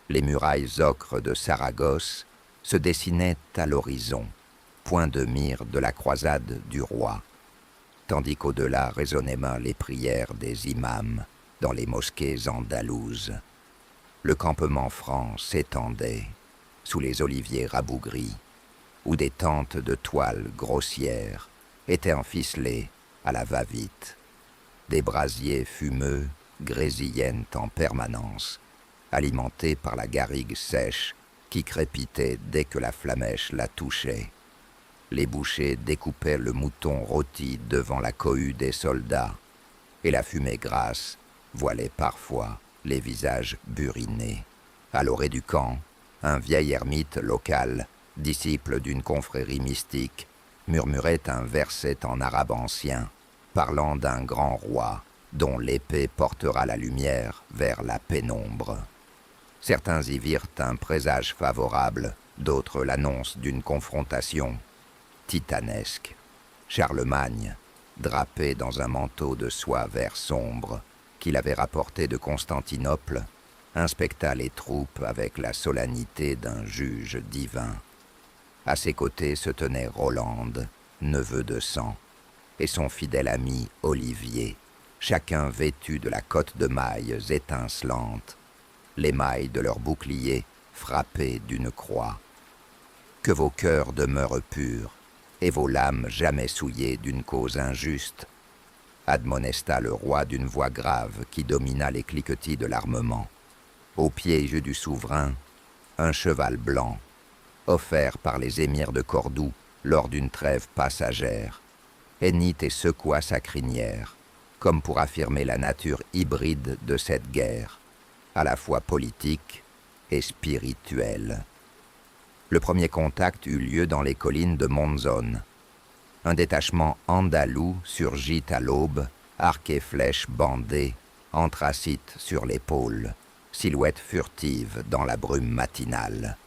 Les murailles ocres de Saragosse se dessinaient à l'horizon, point de mire de la croisade du roi, tandis qu'au-delà résonnaient les prières des imams dans les mosquées andalouses. Le campement franc s'étendait sous les oliviers rabougris, où des tentes de toile grossières étaient enficelées à la va-vite. Des brasiers fumeux grésillaient en permanence, alimentés par la garrigue sèche qui crépitait dès que la flamèche la touchait. Les bouchers découpaient le mouton rôti devant la cohue des soldats, et la fumée grasse voilait parfois les visages burinés. À l'orée du camp, un vieil ermite local, disciple d'une confrérie mystique, murmurait un verset en arabe ancien, parlant d'un grand roi dont l'épée portera la lumière vers la pénombre. Certains y virent un présage favorable, d'autres l'annonce d'une confrontation titanesque. Charlemagne, drapé dans un manteau de soie vert sombre qu'il avait rapporté de Constantinople, inspecta les troupes avec la solennité d'un juge divin. À ses côtés se tenait Rolande, neveu de sang, et son fidèle ami Olivier, chacun vêtu de la cotte de mailles étincelante, les mailles de leurs boucliers frappées d'une croix. Que vos cœurs demeurent purs, et vos lames jamais souillées d'une cause injuste, admonesta le roi d'une voix grave qui domina les cliquetis de l'armement. Au piège du souverain, un cheval blanc, offert par les émirs de Cordoue lors d'une trêve passagère, hennit et secoua sa crinière, comme pour affirmer la nature hybride de cette guerre, à la fois politique et spirituelle. Le premier contact eut lieu dans les collines de Monzon. Un détachement andalou surgit à l'aube, arc et flèche bandés, anthracite sur l'épaule, silhouette furtive dans la brume matinale.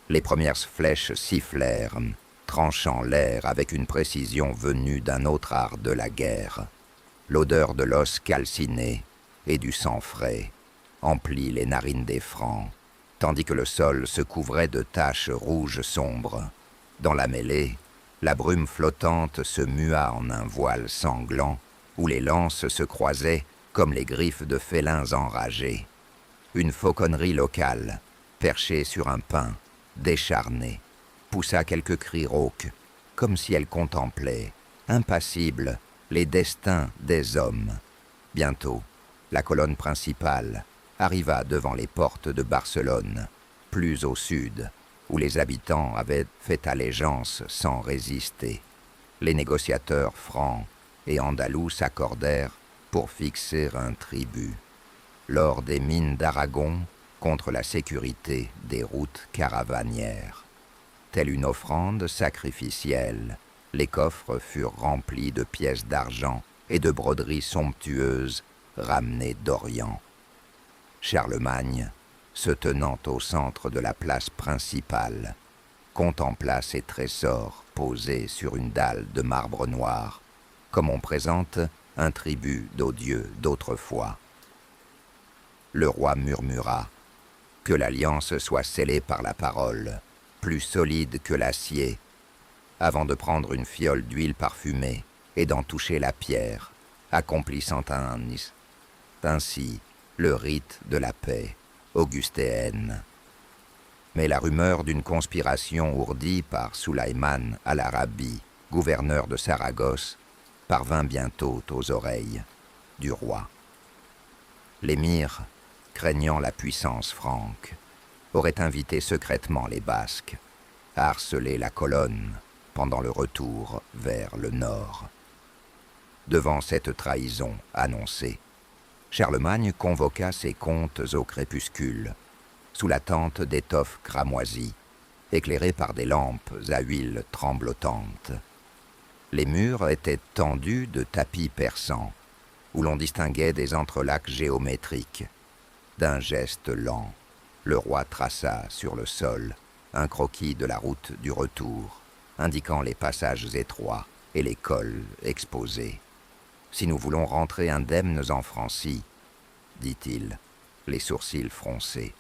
Les premières flèches sifflèrent, tranchant l'air avec une précision venue d'un autre art de la guerre. L'odeur de l'os calciné et du sang frais emplit les narines des Francs, tandis que le sol se couvrait de taches rouges sombres. Dans la mêlée, la brume flottante se mua en un voile sanglant, où les lances se croisaient comme les griffes de félins enragés. Une fauconnerie locale, perchée sur un pin, décharnée, poussa quelques cris rauques, comme si elle contemplait, impassible, les destins des hommes. Bientôt, la colonne principale arriva devant les portes de Barcelone, plus au sud, où les habitants avaient fait allégeance sans résister. Les négociateurs francs et andalous s'accordèrent pour fixer un tribut, l'or des mines d'Aragon contre la sécurité des routes caravanières. Telle une offrande sacrificielle, les coffres furent remplis de pièces d'argent et de broderies somptueuses ramenées d'Orient. Charlemagne, se tenant au centre de la place principale, contempla ces trésors posés sur une dalle de marbre noir, comme on présente un tribut aux dieux d'autrefois. Le roi murmura « Que l'alliance soit scellée par la parole, plus solide que l'acier », avant de prendre une fiole d'huile parfumée et d'en toucher la pierre, accomplissant ainsi le rite de la paix augustéenne. Mais la rumeur d'une conspiration ourdie par Sulayman al-Arabi, gouverneur de Saragosse, parvint bientôt aux oreilles du roi. L'émir, craignant la puissance franque, aurait invité secrètement les Basques à harceler la colonne pendant le retour vers le nord. Devant cette trahison annoncée, Charlemagne convoqua ses comtes au crépuscule, sous la tente d'étoffes cramoisies, éclairées par des lampes à huile tremblotante. Les murs étaient tendus de tapis persans, où l'on distinguait des entrelacs géométriques. D'un geste lent, le roi traça sur le sol un croquis de la route du retour, indiquant les passages étroits et les cols exposés. « Si nous voulons rentrer indemnes en Francie, dit-il, les sourcils froncés,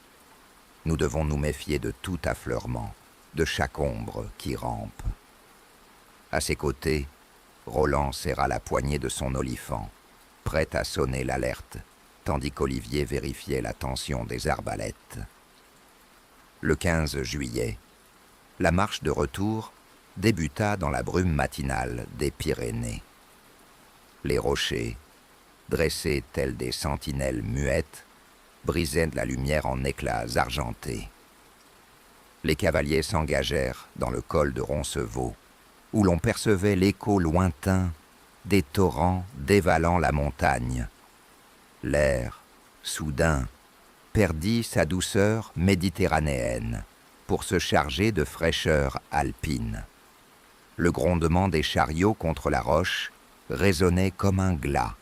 nous devons nous méfier de tout affleurement, de chaque ombre qui rampe. » À ses côtés, Roland serra la poignée de son olifant, prêt à sonner l'alerte, tandis qu'Olivier vérifiait la tension des arbalètes. Le 15 juillet, la marche de retour débuta dans la brume matinale des Pyrénées. Les rochers, dressés tels des sentinelles muettes, brisaient de la lumière en éclats argentés. Les cavaliers s'engagèrent dans le col de Roncevaux, où l'on percevait l'écho lointain des torrents dévalant la montagne. L'air, soudain, perdit sa douceur méditerranéenne pour se charger de fraîcheur alpine. Le grondement des chariots contre la roche résonnait comme un glas,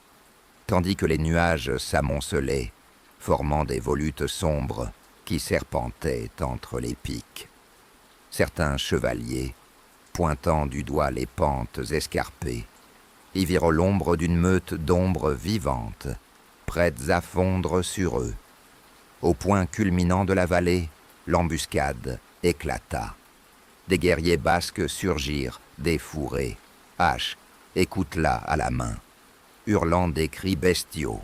tandis que les nuages s'amoncelaient, formant des volutes sombres qui serpentaient entre les pics. Certains chevaliers, pointant du doigt les pentes escarpées, y virent l'ombre d'une meute d'ombres vivantes, prêtes à fondre sur eux. Au point culminant de la vallée, l'embuscade éclata. Des guerriers basques surgirent, défourés, haches et coutelas à la main, hurlant des cris bestiaux.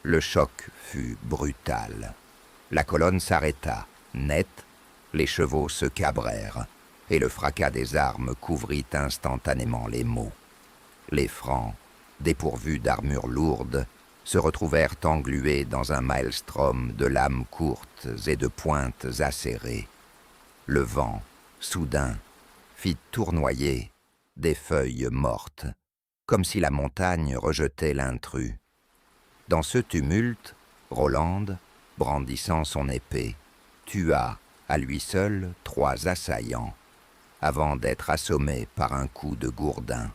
Le choc fut brutal. La colonne s'arrêta, net, les chevaux se cabrèrent, et le fracas des armes couvrit instantanément les mots. Les Francs, dépourvus d'armures lourdes, se retrouvèrent englués dans un maelstrom de lames courtes et de pointes acérées. Le vent, soudain, fit tournoyer des feuilles mortes, comme si la montagne rejetait l'intrus. Dans ce tumulte, Roland, brandissant son épée, tua à lui seul 3 assaillants, avant d'être assommé par un coup de gourdin.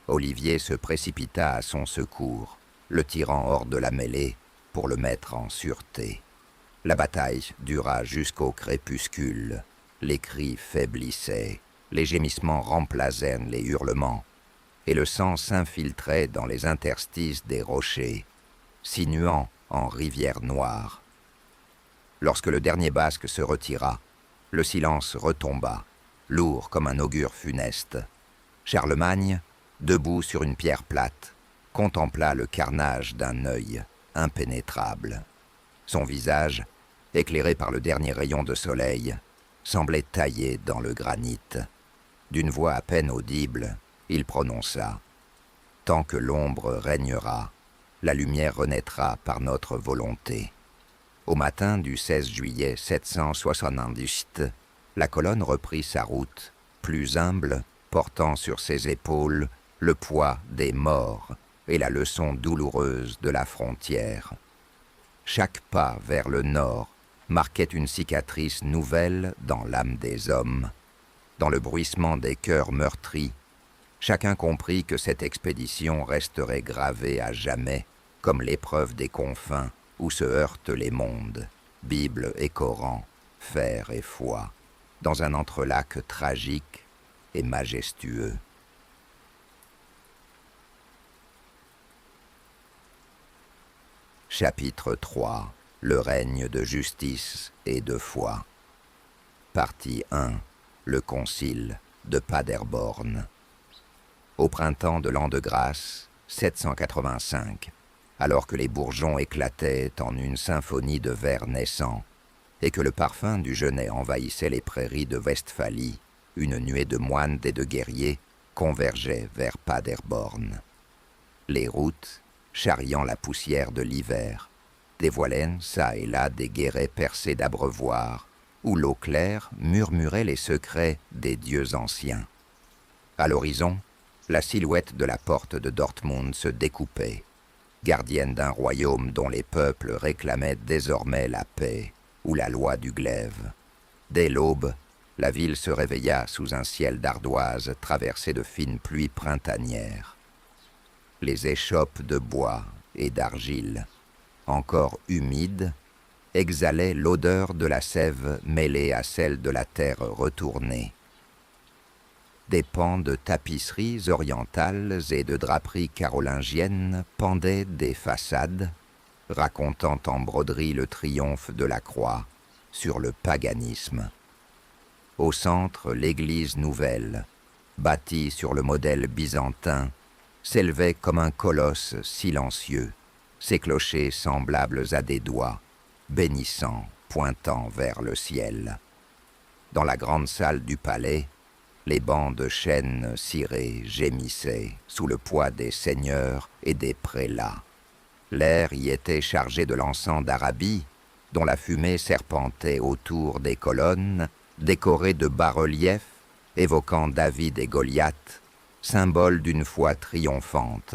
Olivier se précipita à son secours, le tirant hors de la mêlée pour le mettre en sûreté. La bataille dura jusqu'au crépuscule. Les cris faiblissaient, les gémissements remplaçaient les hurlements, et le sang s'infiltrait dans les interstices des rochers, sinuant en rivière noire. Lorsque le dernier basque se retira, le silence retomba, lourd comme un augure funeste. Charlemagne, debout sur une pierre plate, contempla le carnage d'un œil impénétrable. Son visage, éclairé par le dernier rayon de soleil, semblait taillé dans le granit. D'une voix à peine audible, il prononça « Tant que l'ombre régnera, la lumière renaîtra par notre volonté. » Au matin du 16 juillet 778, la colonne reprit sa route, plus humble portant sur ses épaules le poids des morts et la leçon douloureuse de la frontière. Chaque pas vers le nord marquait une cicatrice nouvelle dans l'âme des hommes. Dans le bruissement des cœurs meurtris, chacun comprit que cette expédition resterait gravée à jamais comme l'épreuve des confins où se heurtent les mondes, Bible et Coran, fer et foi, dans un entrelac tragique et majestueux. Chapitre 3. Le règne de justice et de foi. Partie 1. Le concile de Paderborn. Au printemps de l'an de grâce, 785, alors que les bourgeons éclataient en une symphonie de vers naissants, et que le parfum du genêt envahissait les prairies de Westphalie, une nuée de moines et de guerriers convergeait vers Paderborn. Les routes, charriant la poussière de l'hiver, dévoilaient çà et là des guérets percés d'abreuvoirs, où l'eau claire murmurait les secrets des dieux anciens. À l'horizon, la silhouette de la porte de Dortmund se découpait, gardienne d'un royaume dont les peuples réclamaient désormais la paix ou la loi du glaive. Dès l'aube, la ville se réveilla sous un ciel d'ardoise traversé de fines pluies printanières. Les échoppes de bois et d'argile, encore humides, exhalaient l'odeur de la sève mêlée à celle de la terre retournée. Des pans de tapisseries orientales et de draperies carolingiennes pendaient des façades, racontant en broderie le triomphe de la croix sur le paganisme. Au centre, l'église nouvelle, bâtie sur le modèle byzantin, s'élevait comme un colosse silencieux, ses clochers semblables à des doigts, bénissants, pointant vers le ciel. Dans la grande salle du palais, les bancs de chêne cirés gémissaient sous le poids des seigneurs et des prélats. L'air y était chargé de l'encens d'Arabie, dont la fumée serpentait autour des colonnes, décorées de bas-reliefs évoquant David et Goliath, symboles d'une foi triomphante.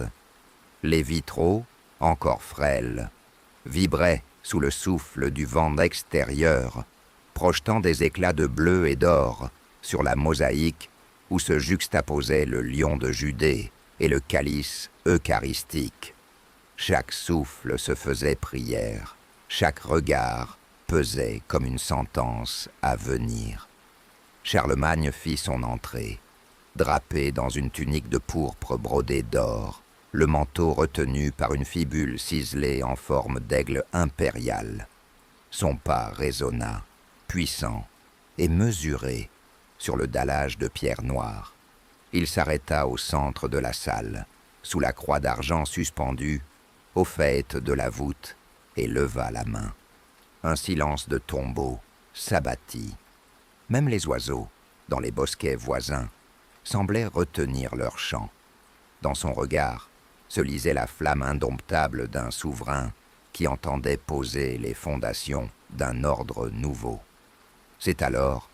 Les vitraux, encore frêles, vibraient sous le souffle du vent extérieur, projetant des éclats de bleu et d'or sur la mosaïque où se juxtaposaient le lion de Judée et le calice eucharistique. Chaque souffle se faisait prière, chaque regard pesait comme une sentence à venir. Charlemagne fit son entrée, drapé dans une tunique de pourpre brodée d'or, le manteau retenu par une fibule ciselée en forme d'aigle impérial. Son pas résonna, puissant et mesuré, sur le dallage de pierre noire. Il s'arrêta au centre de la salle, sous la croix d'argent suspendue, au faîte de la voûte, et leva la main. Un silence de tombeau s'abattit. Même les oiseaux, dans les bosquets voisins, semblaient retenir leur chant. Dans son regard se lisait la flamme indomptable d'un souverain qui entendait poser les fondations d'un ordre nouveau. C'est alors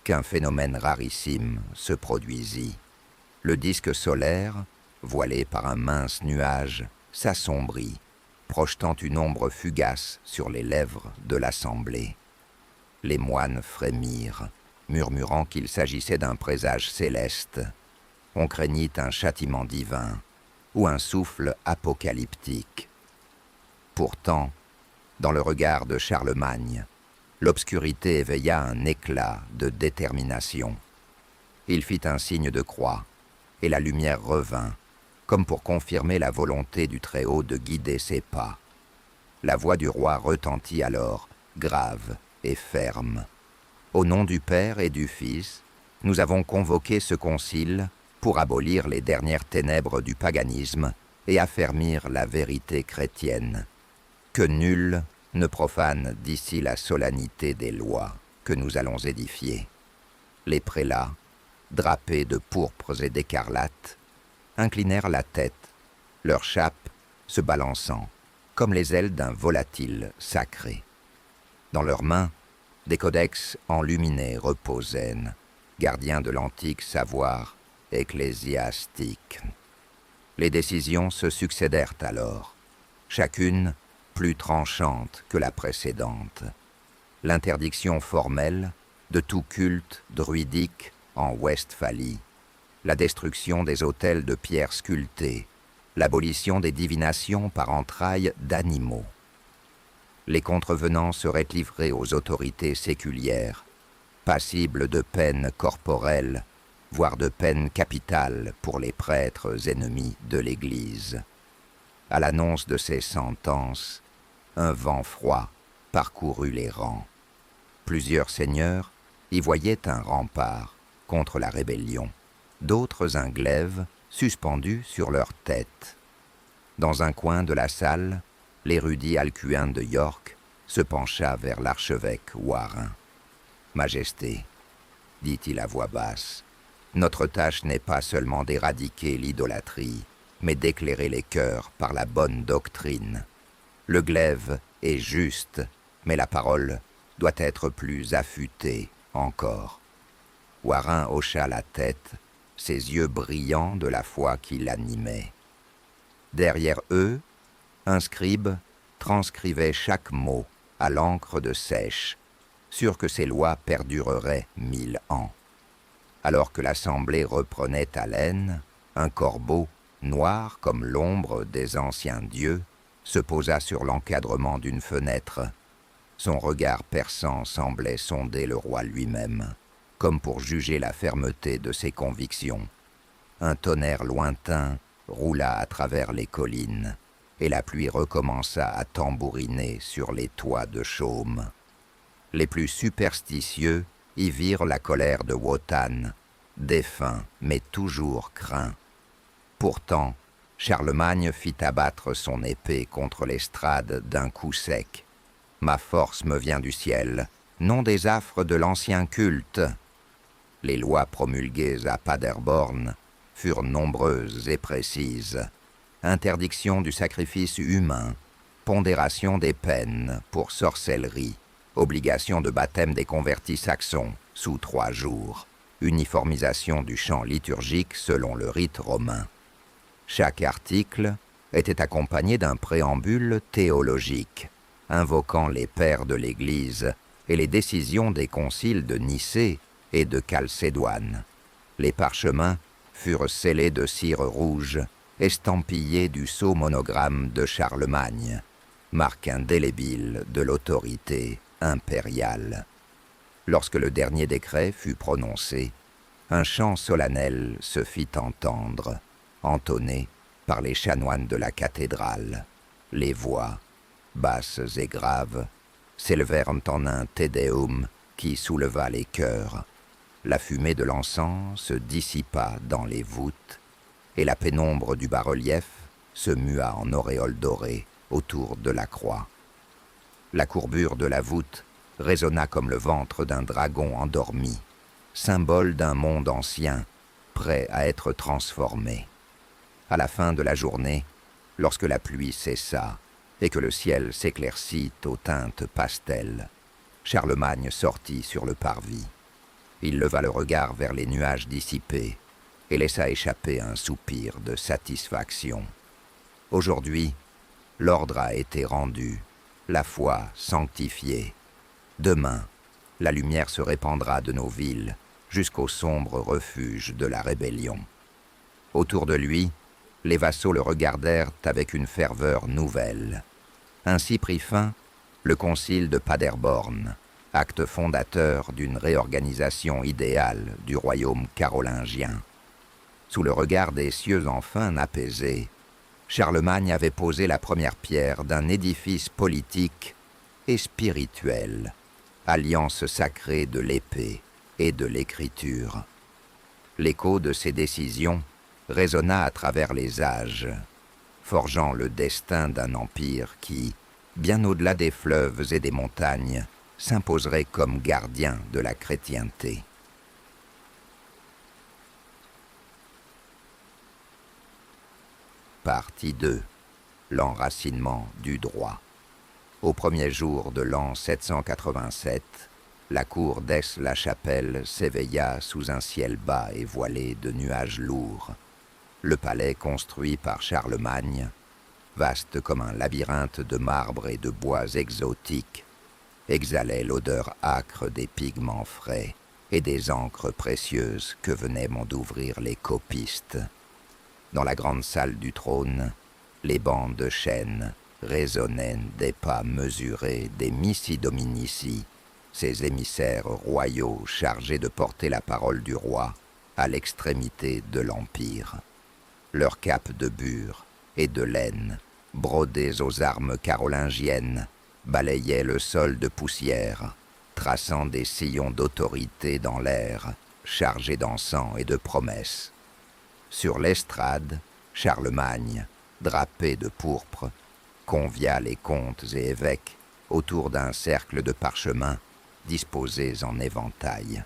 qu'un phénomène rarissime se produisit. Le disque solaire, voilé par un mince nuage, s'assombrit, projetant une ombre fugace sur les lèvres de l'assemblée. Les moines frémirent, murmurant qu'il s'agissait d'un présage céleste. On craignit un châtiment divin ou un souffle apocalyptique. Pourtant, dans le regard de Charlemagne, l'obscurité éveilla un éclat de détermination. Il fit un signe de croix, et la lumière revint, comme pour confirmer la volonté du Très-Haut de guider ses pas. La voix du roi retentit alors, grave et ferme. Au nom du Père et du Fils, nous avons convoqué ce concile pour abolir les dernières ténèbres du paganisme et affermir la vérité chrétienne. Que nul ne profane d'ici la solennité des lois que nous allons édifier. Les prélats, drapés de pourpres et d'écarlates, inclinèrent la tête, leurs chapes se balançant comme les ailes d'un volatile sacré. Dans leurs mains, des codex enluminés reposaient, gardiens de l'antique savoir ecclésiastique. Les décisions se succédèrent alors, chacune plus tranchante que la précédente. L'interdiction formelle de tout culte druidique en Westphalie, la destruction des autels de pierre sculptée, l'abolition des divinations par entrailles d'animaux. Les contrevenants seraient livrés aux autorités séculières, passibles de peines corporelles, voire de peines capitales pour les prêtres ennemis de l'Église. À l'annonce de ces sentences, un vent froid parcourut les rangs. Plusieurs seigneurs y voyaient un rempart contre la rébellion, d'autres un glaive suspendu sur leur tête. Dans un coin de la salle, l'érudit Alcuin de York se pencha vers l'archevêque Warin. « Majesté, dit-il à voix basse, notre tâche n'est pas seulement d'éradiquer l'idolâtrie, mais d'éclairer les cœurs par la bonne doctrine. Le glaive est juste, mais la parole doit être plus affûtée encore. » Warin hocha la tête, ses yeux brillants de la foi qui l'animait. Derrière eux, un scribe transcrivait chaque mot à l'encre de sèche, sûr que ces lois perdureraient 1000 ans. Alors que l'assemblée reprenait haleine, un corbeau, noir comme l'ombre des anciens dieux, se posa sur l'encadrement d'une fenêtre. Son regard perçant semblait sonder le roi lui-même, comme pour juger la fermeté de ses convictions. Un tonnerre lointain roula à travers les collines, et la pluie recommença à tambouriner sur les toits de chaume. Les plus superstitieux y virent la colère de Wotan, défunt mais toujours craint. Pourtant, Charlemagne fit abattre son épée contre l'estrade d'un coup sec. « Ma force me vient du ciel, non des affres de l'ancien culte. » Les lois promulguées à Paderborn furent nombreuses et précises. Interdiction du sacrifice humain, pondération des peines pour sorcellerie, obligation de baptême des convertis saxons sous 3 jours, uniformisation du chant liturgique selon le rite romain. Chaque article était accompagné d'un préambule théologique, invoquant les pères de l'Église et les décisions des conciles de Nicée et de Chalcédoine. Les parchemins furent scellés de cire rouge, estampillés du sceau monogramme de Charlemagne, marque indélébile de l'autorité impériale. Lorsque le dernier décret fut prononcé, un chant solennel se fit entendre, entonné par les chanoines de la cathédrale. Les voix, basses et graves, s'élevèrent en un Te Deum qui souleva les cœurs. La fumée de l'encens se dissipa dans les voûtes, et la pénombre du bas-relief se mua en auréole dorée autour de la croix. La courbure de la voûte résonna comme le ventre d'un dragon endormi, symbole d'un monde ancien, prêt à être transformé. À la fin de la journée, lorsque la pluie cessa et que le ciel s'éclaircit aux teintes pastel, Charlemagne sortit sur le parvis. Il leva le regard vers les nuages dissipés et laissa échapper un soupir de satisfaction. Aujourd'hui, l'ordre a été rendu, la foi sanctifiée. Demain, la lumière se répandra de nos villes jusqu'au sombre refuge de la rébellion. Autour de lui, les vassaux le regardèrent avec une ferveur nouvelle. Ainsi prit fin le concile de Paderborn, acte fondateur d'une réorganisation idéale du royaume carolingien. Sous le regard des cieux enfin apaisés, Charlemagne avait posé la première pierre d'un édifice politique et spirituel, alliance sacrée de l'épée et de l'écriture. L'écho de ses décisions résonna à travers les âges, forgeant le destin d'un empire qui, bien au-delà des fleuves et des montagnes, s'imposerait comme gardien de la chrétienté. Partie 2. L'enracinement du droit. Au premier jour de l'an 787, la cour d'Aix-la-Chapelle s'éveilla sous un ciel bas et voilé de nuages lourds. Le palais construit par Charlemagne, vaste comme un labyrinthe de marbre et de bois exotiques, exhalait l'odeur âcre des pigments frais et des encres précieuses que venaient m'en d'ouvrir les copistes. Dans la grande salle du trône, les bancs de chêne résonnaient des pas mesurés des missi dominici, ces émissaires royaux chargés de porter la parole du roi à l'extrémité de l'Empire. Leurs capes de bure et de laine, brodées aux armes carolingiennes, balayaient le sol de poussière, traçant des sillons d'autorité dans l'air, chargés d'encens et de promesses. Sur l'estrade, Charlemagne, drapé de pourpre, convia les comtes et évêques autour d'un cercle de parchemins disposés en éventail.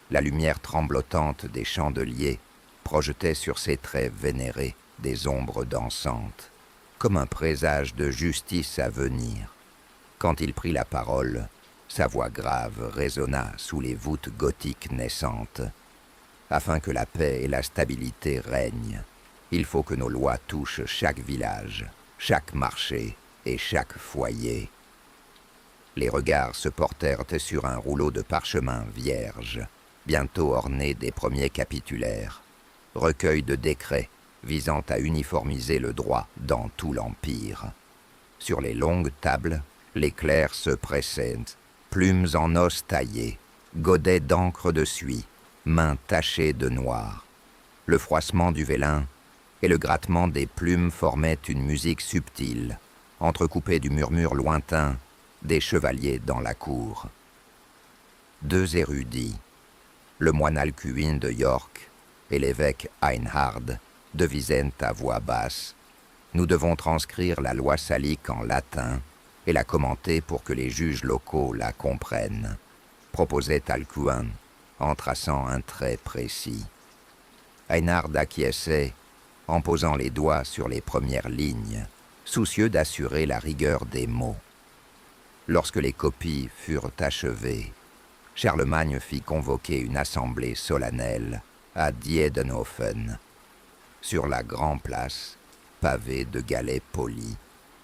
La lumière tremblotante des chandeliers projetait sur ses traits vénérés des ombres dansantes, comme un présage de justice à venir. Quand il prit la parole, sa voix grave résonna sous les voûtes gothiques naissantes. Afin que la paix et la stabilité règnent, il faut que nos lois touchent chaque village, chaque marché et chaque foyer. Les regards se portèrent sur un rouleau de parchemin vierge, bientôt orné des premiers capitulaires, recueil de décrets visant à uniformiser le droit dans tout l'Empire. Sur les longues tables, les clercs se pressaient, plumes en os taillées, godets d'encre de suie, mains tachées de noir. Le froissement du vélin et le grattement des plumes formaient une musique subtile, entrecoupée du murmure lointain des chevaliers dans la cour. Deux érudits, le moine Alcuin de York et l'évêque Einhard, devisaient à voix basse: « Nous devons transcrire la loi salique en latin et la commenter pour que les juges locaux la comprennent », proposait Alcuin en traçant un trait précis. Einhard acquiesçait en posant les doigts sur les premières lignes, soucieux d'assurer la rigueur des mots. Lorsque les copies furent achevées, Charlemagne fit convoquer une assemblée solennelle à Diedenhofen. Sur la grande place, pavée de galets polis,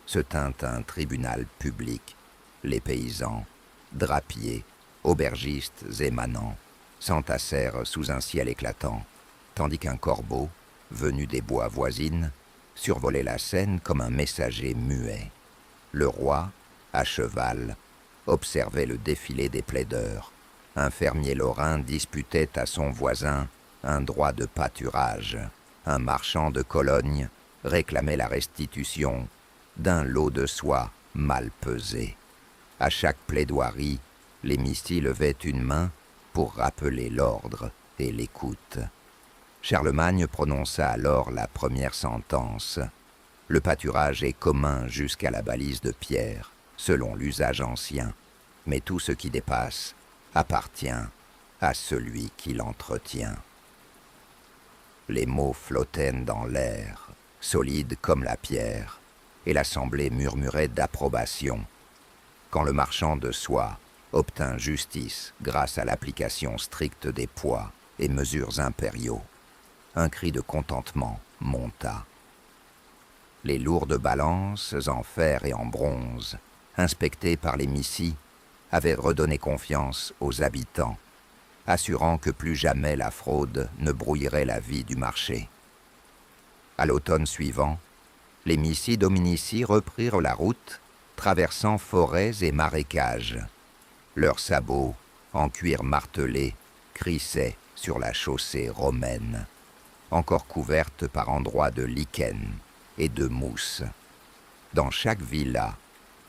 se tint un tribunal public. Les paysans, drapiers, aubergistes et manants s'entassèrent sous un ciel éclatant, tandis qu'un corbeau, venu des bois voisines, survolait la scène comme un messager muet. Le roi, à cheval, observait le défilé des plaideurs. Un fermier lorrain disputait à son voisin un droit de pâturage. Un marchand de Cologne réclamait la restitution d'un lot de soie mal pesé. À chaque plaidoirie, les missi levaient une main pour rappeler l'ordre et l'écoute. Charlemagne prononça alors la première sentence. Le pâturage est commun jusqu'à la balise de pierre, selon l'usage ancien, mais tout ce qui dépasse appartient à celui qui l'entretient. Les mots flottaient dans l'air, solides comme la pierre, et l'assemblée murmurait d'approbation. Quand le marchand de soie obtint justice grâce à l'application stricte des poids et mesures impériaux, un cri de contentement monta. Les lourdes balances en fer et en bronze, inspectées par les missi, avaient redonné confiance aux habitants, assurant que plus jamais la fraude ne brouillerait la vie du marché. À l'automne suivant, les missi dominici reprirent la route, traversant forêts et marécages. Leurs sabots, en cuir martelé, crissaient sur la chaussée romaine, encore couverte par endroits de lichen et de mousse. Dans chaque villa,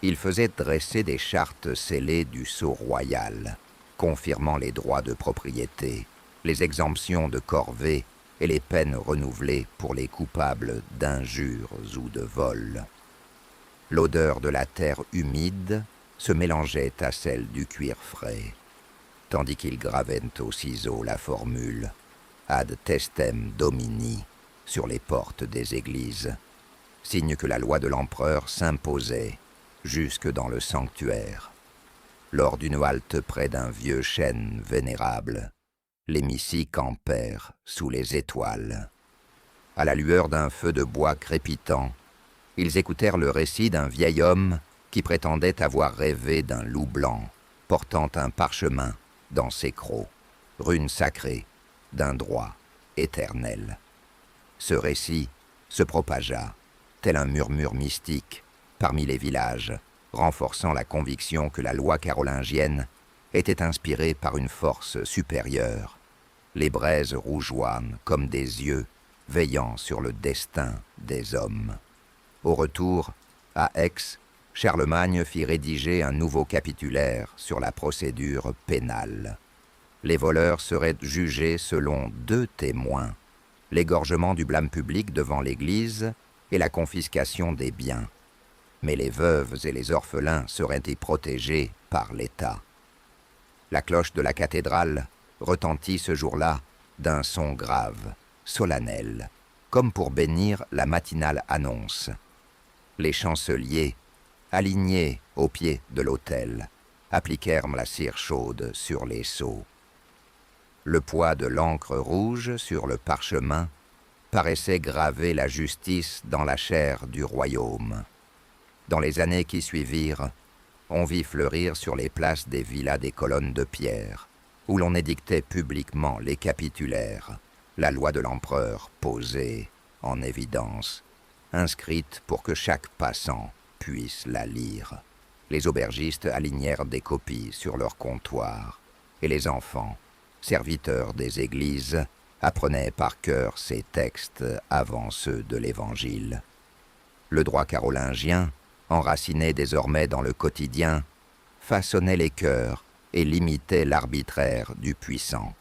ils faisaient dresser des chartes scellées du sceau royal, confirmant les droits de propriété, les exemptions de corvée et les peines renouvelées pour les coupables d'injures ou de vol. L'odeur de la terre humide se mélangeait à celle du cuir frais, tandis qu'ils gravaient au ciseau la formule « Ad testem Domini » sur les portes des églises, signe que la loi de l'empereur s'imposait jusque dans le sanctuaire. lors d'une halte près d'un vieux chêne vénérable. Les missis campèrent sous les étoiles. À la lueur d'un feu de bois crépitant, ils écoutèrent le récit d'un vieil homme qui prétendait avoir rêvé d'un loup blanc, portant un parchemin dans ses crocs, rune sacrée d'un droit éternel. Ce récit se propagea, tel un murmure mystique, parmi les villages, renforçant la conviction que la loi carolingienne était inspirée par une force supérieure. Les braises rougeoient comme des yeux veillant sur le destin des hommes. Au retour, à Aix, Charlemagne fit rédiger un nouveau capitulaire sur la procédure pénale. Les voleurs seraient jugés selon 2 témoins, l'égorgement du blâme public devant l'Église et la confiscation des biens. Mais les veuves et les orphelins seraient protégés par l'État. La cloche de la cathédrale retentit ce jour-là d'un son grave, solennel, comme pour bénir la matinale annonce. Les chanceliers, alignés au pied de l'autel, appliquèrent la cire chaude sur les sceaux. Le poids de l'encre rouge sur le parchemin paraissait graver la justice dans la chair du royaume. Dans les années qui suivirent, on vit fleurir sur les places des villas des colonnes de pierre, où l'on édictait publiquement les capitulaires, la loi de l'empereur posée en évidence, inscrite pour que chaque passant puisse la lire. Les aubergistes alignèrent des copies sur leur comptoir, et les enfants, serviteurs des églises, apprenaient par cœur ces textes avant ceux de l'Évangile. Le droit carolingien, enraciné désormais dans le quotidien, façonnait les cœurs et limitait l'arbitraire du puissant.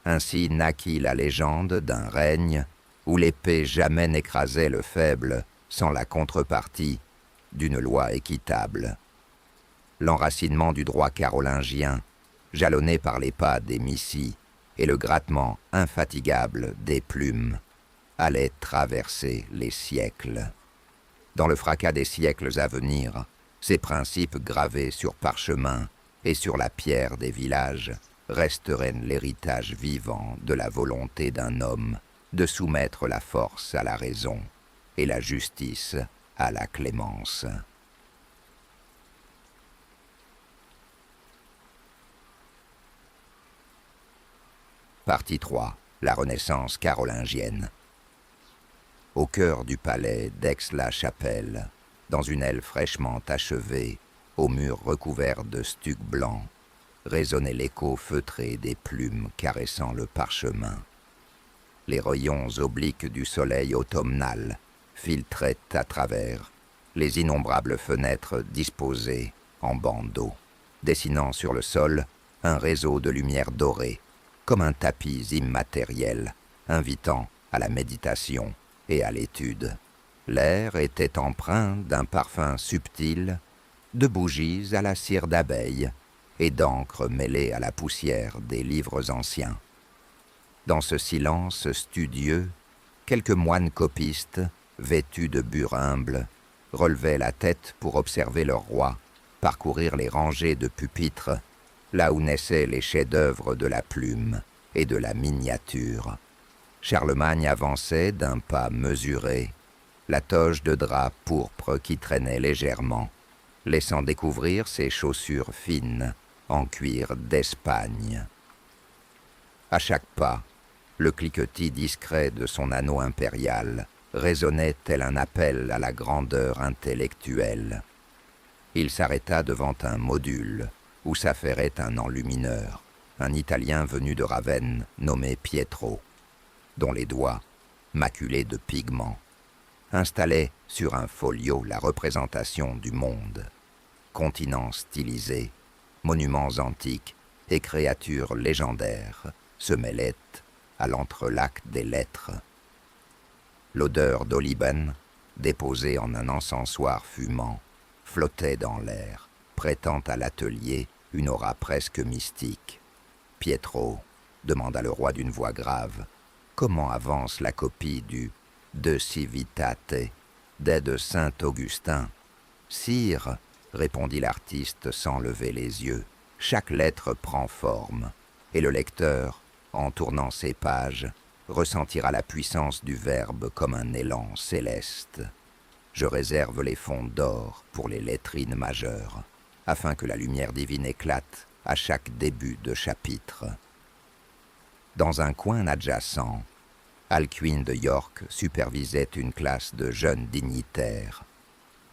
Ainsi naquit la légende d'un règne où l'épée jamais n'écrasait le faible sans la contrepartie d'une loi équitable. L'enracinement du droit carolingien, jalonné par les pas des missis et le grattement infatigable des plumes, allait traverser les siècles. Dans le fracas des siècles à venir, ces principes gravés sur parchemin et sur la pierre des villages resteraient l'héritage vivant de la volonté d'un homme de soumettre la force à la raison et la justice à la clémence. Partie 3. La Renaissance carolingienne. Au cœur du palais d'Aix-la-Chapelle, dans une aile fraîchement achevée, aux murs recouverts de stuc blanc, résonnait l'écho feutré des plumes caressant le parchemin. Les rayons obliques du soleil automnal filtraient à travers les innombrables fenêtres disposées en bandeaux, dessinant sur le sol un réseau de lumière dorée, comme un tapis immatériel, invitant à la méditation et à l'étude. L'air était empreint d'un parfum subtil, de bougies à la cire d'abeille et d'encre mêlée à la poussière des livres anciens. Dans ce silence studieux, quelques moines copistes, vêtus de bure humble, relevaient la tête pour observer leur roi parcourir les rangées de pupitres, là où naissaient les chefs-d'œuvre de la plume et de la miniature. Charlemagne avançait d'un pas mesuré, la toge de drap pourpre qui traînait légèrement, laissant découvrir ses chaussures fines en cuir d'Espagne. À chaque pas, le cliquetis discret de son anneau impérial résonnait tel un appel à la grandeur intellectuelle. Il s'arrêta devant un module où s'affairait un enlumineur, un Italien venu de Ravenne nommé Pietro, dont les doigts, maculés de pigments, installaient sur un folio la représentation du monde, continents stylisés, monuments antiques et créatures légendaires se mêlaient à l'entrelac des lettres. L'odeur d'oliben, déposée en un encensoir fumant, flottait dans l'air, prêtant à l'atelier une aura presque mystique. « Pietro, » demanda le roi d'une voix grave, « comment avance la copie du « De Civitate » des de Saint Augustin ?»« Sire, répondit l'artiste sans lever les yeux. Chaque lettre prend forme, et le lecteur, en tournant ses pages, ressentira la puissance du verbe comme un élan céleste. Je réserve les fonds d'or pour les lettrines majeures, afin que la lumière divine éclate à chaque début de chapitre. Dans un coin adjacent, Alcuin de York supervisait une classe de jeunes dignitaires.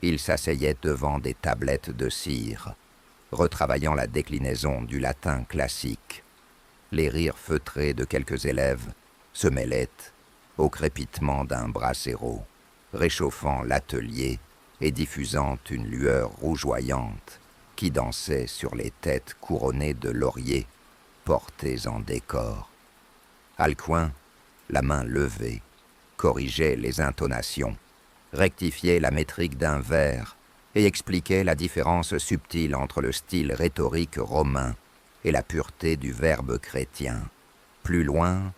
Il s'asseyait devant des tablettes de cire, retravaillant la déclinaison du latin classique. Les rires feutrés de quelques élèves se mêlaient au crépitement d'un brasero, réchauffant l'atelier et diffusant une lueur rougeoyante qui dansait sur les têtes couronnées de lauriers portés en décor. Alcuin, la main levée, corrigeait les intonations, rectifiait la métrique d'un vers et expliquait la différence subtile entre le style rhétorique romain et la pureté du verbe chrétien. Plus loin,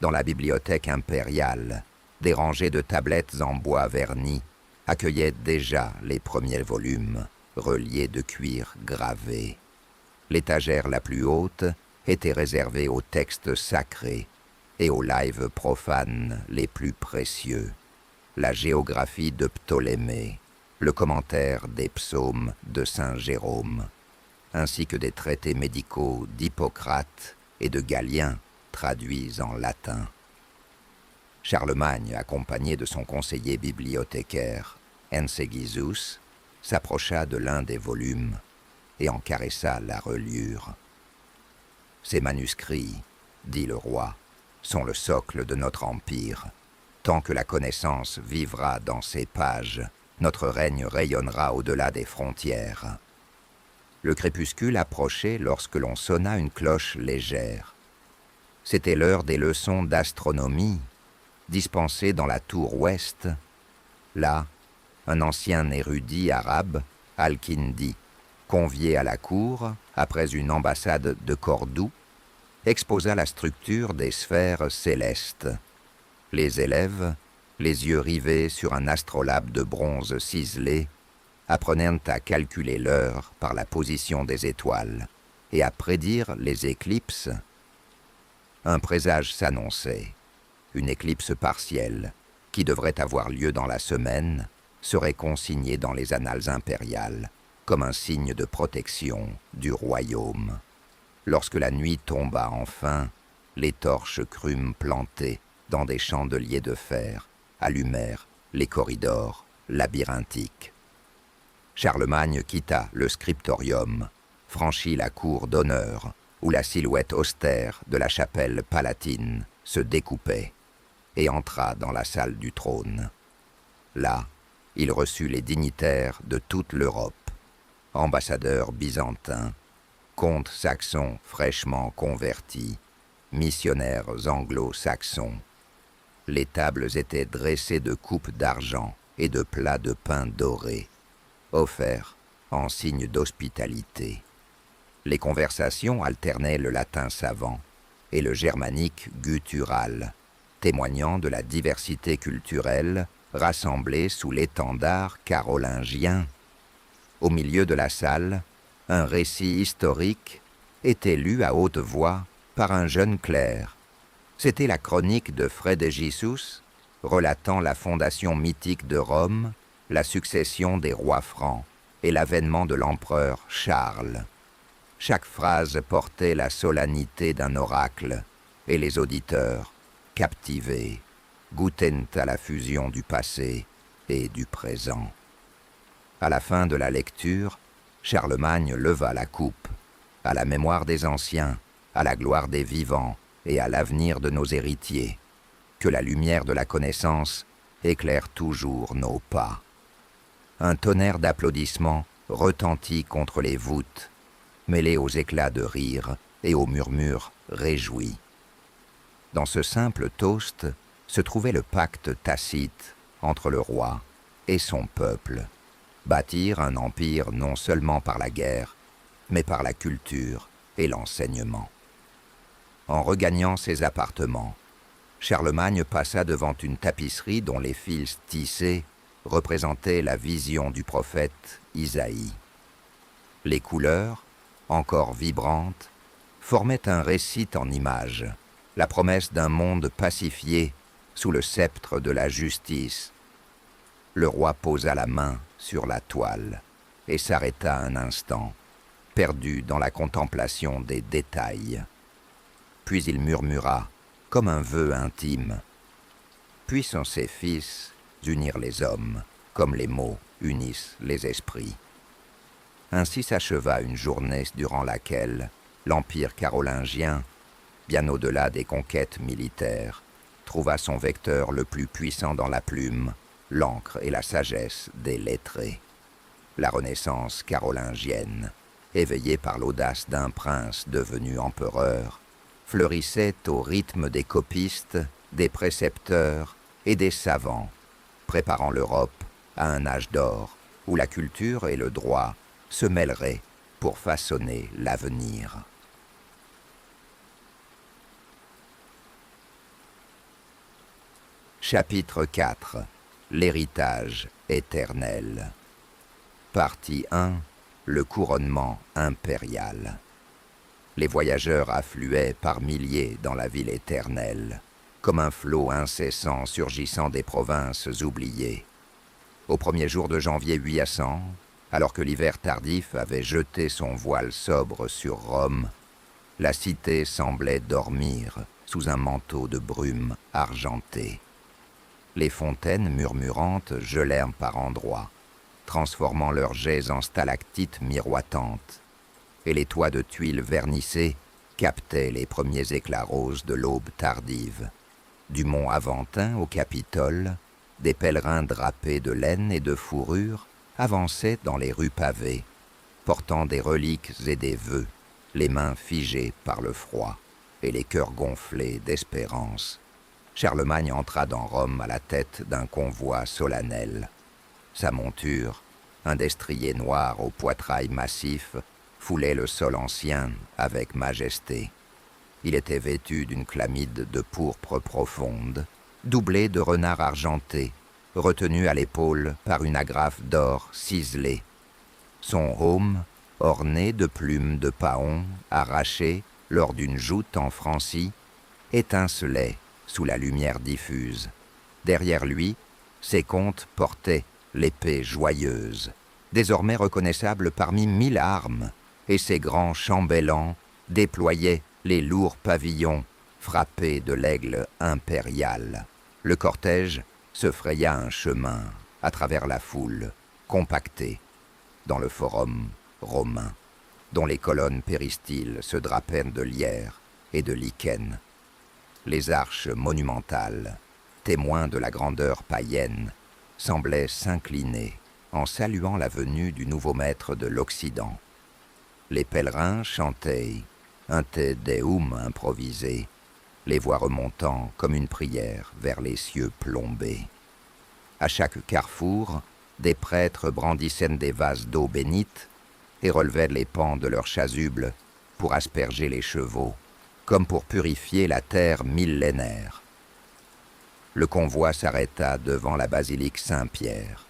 dans la bibliothèque impériale, des rangées de tablettes en bois verni accueillaient déjà les premiers volumes, reliés de cuir gravé. L'étagère la plus haute était réservée aux textes sacrés et aux lives profanes les plus précieux. La géographie de Ptolémée, le commentaire des psaumes de saint Jérôme, ainsi que des traités médicaux d'Hippocrate et de Galien traduits en latin. Charlemagne, accompagné de son conseiller bibliothécaire, Ensegisus, s'approcha de l'un des volumes et en caressa la reliure. « Ces manuscrits, dit le roi, sont le socle de notre empire. Tant que la connaissance vivra dans ces pages, notre règne rayonnera au-delà des frontières. » Le crépuscule approchait lorsque l'on sonna une cloche légère. C'était l'heure des leçons d'astronomie, dispensées dans la tour ouest. Là, un ancien érudit arabe, Al-Kindi, convié à la cour après une ambassade de Cordoue, exposa la structure des sphères célestes. Les élèves, les yeux rivés sur un astrolabe de bronze ciselé, apprenèrent à calculer l'heure par la position des étoiles et à prédire les éclipses. Un présage s'annonçait. Une éclipse partielle, qui devrait avoir lieu dans la semaine, serait consignée dans les annales impériales comme un signe de protection du royaume. Lorsque la nuit tomba enfin, les torches crûmes plantées dans des chandeliers de fer allumèrent les corridors labyrinthiques. Charlemagne quitta le scriptorium, franchit la cour d'honneur, où la silhouette austère de la chapelle palatine se découpait, et entra dans la salle du trône. Là, il reçut les dignitaires de toute l'Europe, ambassadeurs byzantins, comtes saxons fraîchement convertis, missionnaires anglo-saxons. Les tables étaient dressées de coupes d'argent et de plats de pain doré, offerts en signe d'hospitalité. Les conversations alternaient le latin savant et le germanique guttural, témoignant de la diversité culturelle rassemblée sous l'étendard carolingien. Au milieu de la salle, un récit historique était lu à haute voix par un jeune clerc. C'était la chronique de Frédégissus, relatant la fondation mythique de Rome, la succession des rois francs et l'avènement de l'empereur Charles. Chaque phrase portait la solennité d'un oracle, et les auditeurs, captivés, goûtaient à la fusion du passé et du présent. À la fin de la lecture, Charlemagne leva la coupe, à la mémoire des anciens, à la gloire des vivants et à l'avenir de nos héritiers. Que la lumière de la connaissance éclaire toujours nos pas. Un tonnerre d'applaudissements retentit contre les voûtes, mêlé aux éclats de rire et aux murmures réjouis. Dans ce simple toast se trouvait le pacte tacite entre le roi et son peuple. Bâtir un empire non seulement par la guerre, mais par la culture et l'enseignement. En regagnant ses appartements, Charlemagne passa devant une tapisserie dont les fils tissés représentaient la vision du prophète Isaïe. Les couleurs, encore vibrantes, formaient un récit en images, la promesse d'un monde pacifié sous le sceptre de la justice. Le roi posa la main sur la toile et s'arrêta un instant, perdu dans la contemplation des détails. Puis il murmura, comme un vœu intime, « Puissent ses fils unir les hommes, comme les mots unissent les esprits. » Ainsi s'acheva une journée durant laquelle l'Empire carolingien, bien au-delà des conquêtes militaires, trouva son vecteur le plus puissant dans la plume, l'encre et la sagesse des lettrés. La Renaissance carolingienne, éveillée par l'audace d'un prince devenu empereur, fleurissait au rythme des copistes, des précepteurs et des savants, préparant l'Europe à un âge d'or où la culture et le droit se mêleraient pour façonner l'avenir. Chapitre 4. L'héritage éternel. Partie 1. Le couronnement impérial. Les voyageurs affluaient par milliers dans la ville éternelle, comme un flot incessant surgissant des provinces oubliées. Au premier jour de janvier 800, alors que l'hiver tardif avait jeté son voile sobre sur Rome, la cité semblait dormir sous un manteau de brume argentée. Les fontaines murmurantes gelèrent par endroits, transformant leurs jets en stalactites miroitantes, et les toits de tuiles vernissées captaient les premiers éclats roses de l'aube tardive. Du mont Aventin au Capitole, des pèlerins drapés de laine et de fourrure avançaient dans les rues pavées, portant des reliques et des vœux, les mains figées par le froid et les cœurs gonflés d'espérance. Charlemagne entra dans Rome à la tête d'un convoi solennel. Sa monture, un destrier noir au poitrail massif, foulait le sol ancien avec majesté. Il était vêtu d'une chlamyde de pourpre profonde, doublée de renards argentés, retenu à l'épaule par une agrafe d'or ciselée. Son aume, orné de plumes de paon arrachées lors d'une joute en Francie, étincelait sous la lumière diffuse. Derrière lui, ses comtes portaient l'épée joyeuse, désormais reconnaissable parmi 1000 armes, et ses grands chambellans déployaient les lourds pavillons frappés de l'aigle impérial. Le cortège se fraya un chemin à travers la foule, compactée dans le forum romain, dont les colonnes péristyles se drapaient de lierre et de lichen. Les arches monumentales, témoins de la grandeur païenne, semblaient s'incliner en saluant la venue du nouveau maître de l'Occident. Les pèlerins chantaient un Te Deum improvisé, les voix remontant comme une prière vers les cieux plombés. À chaque carrefour, des prêtres brandissaient des vases d'eau bénite et relevaient les pans de leurs chasubles pour asperger les chevaux, comme pour purifier la terre millénaire. Le convoi s'arrêta devant la basilique Saint-Pierre.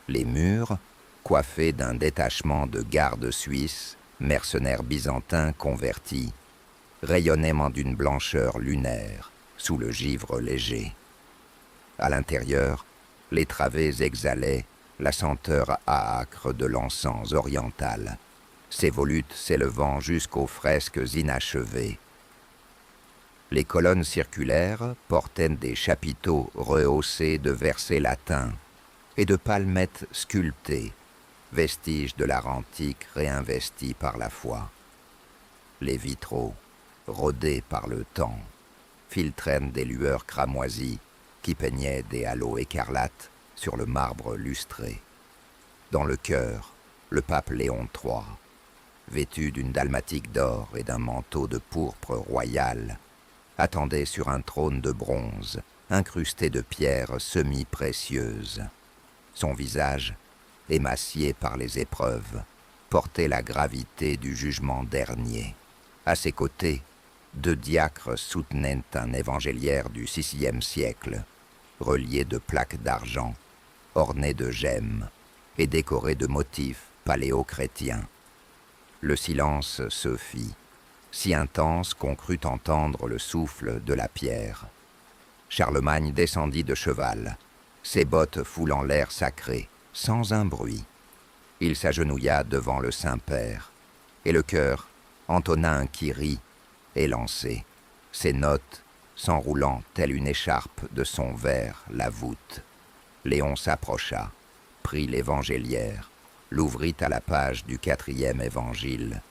Les murs, coiffés d'un détachement de gardes suisses, mercenaires byzantins convertis, rayonnaient d'une blancheur lunaire sous le givre léger. À l'intérieur, les travées exhalaient la senteur âcre de l'encens oriental, ses volutes s'élevant jusqu'aux fresques inachevées. Les colonnes circulaires portaient des chapiteaux rehaussés de versets latins et de palmettes sculptées, vestiges de l'art antique réinvesti par la foi. Les vitraux, rodés par le temps, filtraient des lueurs cramoisies qui peignaient des halos écarlates sur le marbre lustré. Dans le chœur, le pape Léon III, vêtu d'une dalmatique d'or et d'un manteau de pourpre royal, attendait sur un trône de bronze, incrusté de pierres semi-précieuses. Son visage, émacié par les épreuves, portait la gravité du jugement dernier. À ses côtés, 2 diacres soutenaient un évangéliaire du VIe siècle, relié de plaques d'argent, orné de gemmes et décoré de motifs paléo-chrétiens. Le silence se fit, si intense qu'on crut entendre le souffle de la pierre. Charlemagne descendit de cheval, ses bottes foulant l'air sacré, sans un bruit. Il s'agenouilla devant le Saint-Père, et le chœur entonna un kyrie élancé, ses notes s'enroulant telle une écharpe de son vers la voûte. Léon s'approcha, prit l'évangéliaire, l'ouvrit à la page du 4e évangile,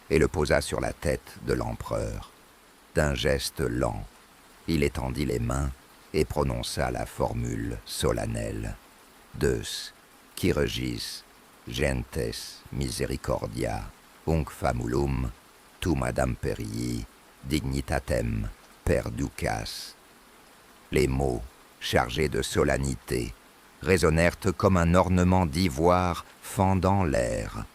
et le posa sur la tête de l'empereur. D'un geste lent, il étendit les mains et prononça la formule solennelle. Deus, qui regis, gentes misericordia, unc famulum, tum ad imperii, dignitatem perducas. Les mots, chargés de solennité, résonnèrent comme un ornement d'ivoire fendant l'air.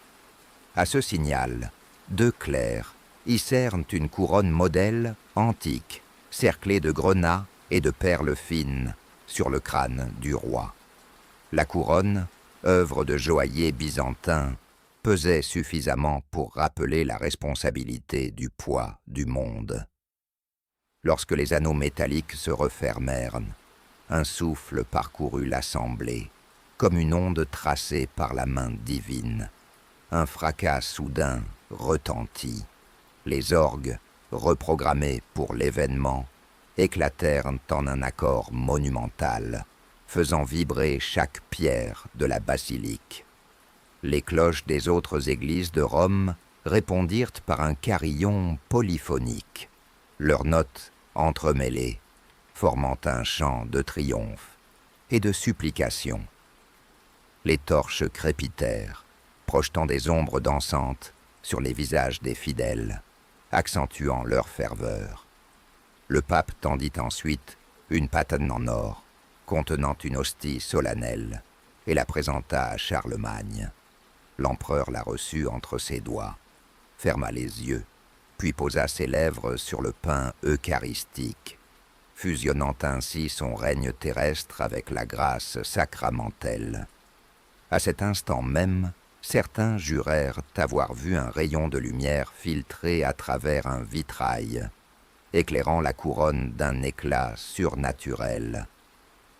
À ce signal, 2 clercs hissèrent une couronne modèle antique, cerclée de grenats et de perles fines, sur le crâne du roi. La couronne, œuvre de joaillier byzantin, pesait suffisamment pour rappeler la responsabilité du poids du monde. Lorsque les anneaux métalliques se refermèrent, un souffle parcourut l'assemblée, comme une onde tracée par la main divine. Un fracas soudain retentit. Les orgues, reprogrammés pour l'événement, éclatèrent en un accord monumental, faisant vibrer chaque pierre de la basilique. Les cloches des autres églises de Rome répondirent par un carillon polyphonique, leurs notes entremêlées, formant un chant de triomphe et de supplication. Les torches crépitèrent, projetant des ombres dansantes sur les visages des fidèles, accentuant leur ferveur. Le pape tendit ensuite une patène en or, contenant une hostie solennelle, et la présenta à Charlemagne. L'empereur la reçut entre ses doigts, ferma les yeux, puis posa ses lèvres sur le pain eucharistique, fusionnant ainsi son règne terrestre avec la grâce sacramentelle. À cet instant même, certains jurèrent avoir vu un rayon de lumière filtrer à travers un vitrail, éclairant la couronne d'un éclat surnaturel.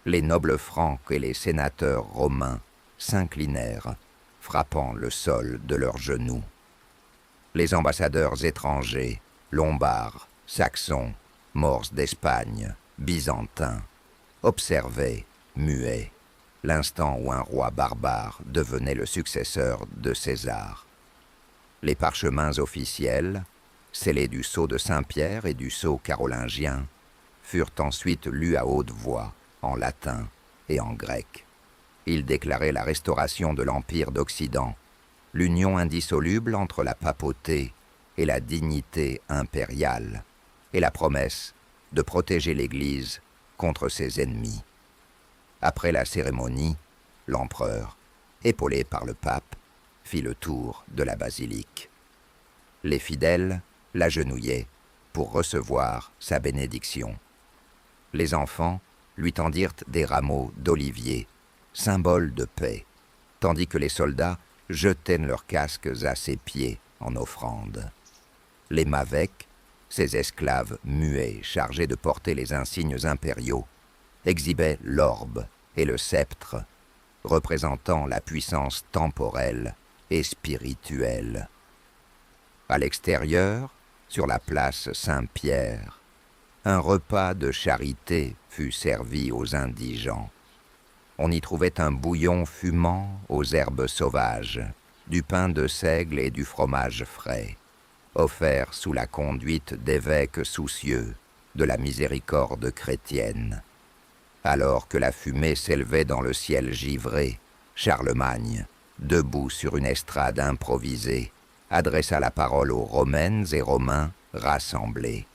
Les nobles francs et les sénateurs romains s'inclinèrent, frappant le sol de leurs genoux. Les ambassadeurs étrangers, lombards, saxons, morses d'Espagne, byzantins, observaient, muets, l'instant où un roi barbare devenait le successeur de César. Les parchemins officiels, scellés du sceau de Saint-Pierre et du sceau carolingien, furent ensuite lus à haute voix, en latin et en grec. Ils déclaraient la restauration de l'Empire d'Occident, l'union indissoluble entre la papauté et la dignité impériale, et la promesse de protéger l'Église contre ses ennemis. Après la cérémonie, l'empereur, épaulé par le pape, fit le tour de la basilique. Les fidèles l'agenouillaient pour recevoir sa bénédiction. Les enfants lui tendirent des rameaux d'olivier, symbole de paix, tandis que les soldats jetaient leurs casques à ses pieds en offrande. Les mavèques, ces esclaves muets chargés de porter les insignes impériaux, exhibaient l'orbe et le sceptre, représentant la puissance temporelle et spirituelle. À l'extérieur, sur la place Saint-Pierre, un repas de charité fut servi aux indigents. On y trouvait un bouillon fumant aux herbes sauvages, du pain de seigle et du fromage frais, offerts sous la conduite d'évêques soucieux de la miséricorde chrétienne. Alors que la fumée s'élevait dans le ciel givré, Charlemagne, debout sur une estrade improvisée, adressa la parole aux Romaines et Romains rassemblés.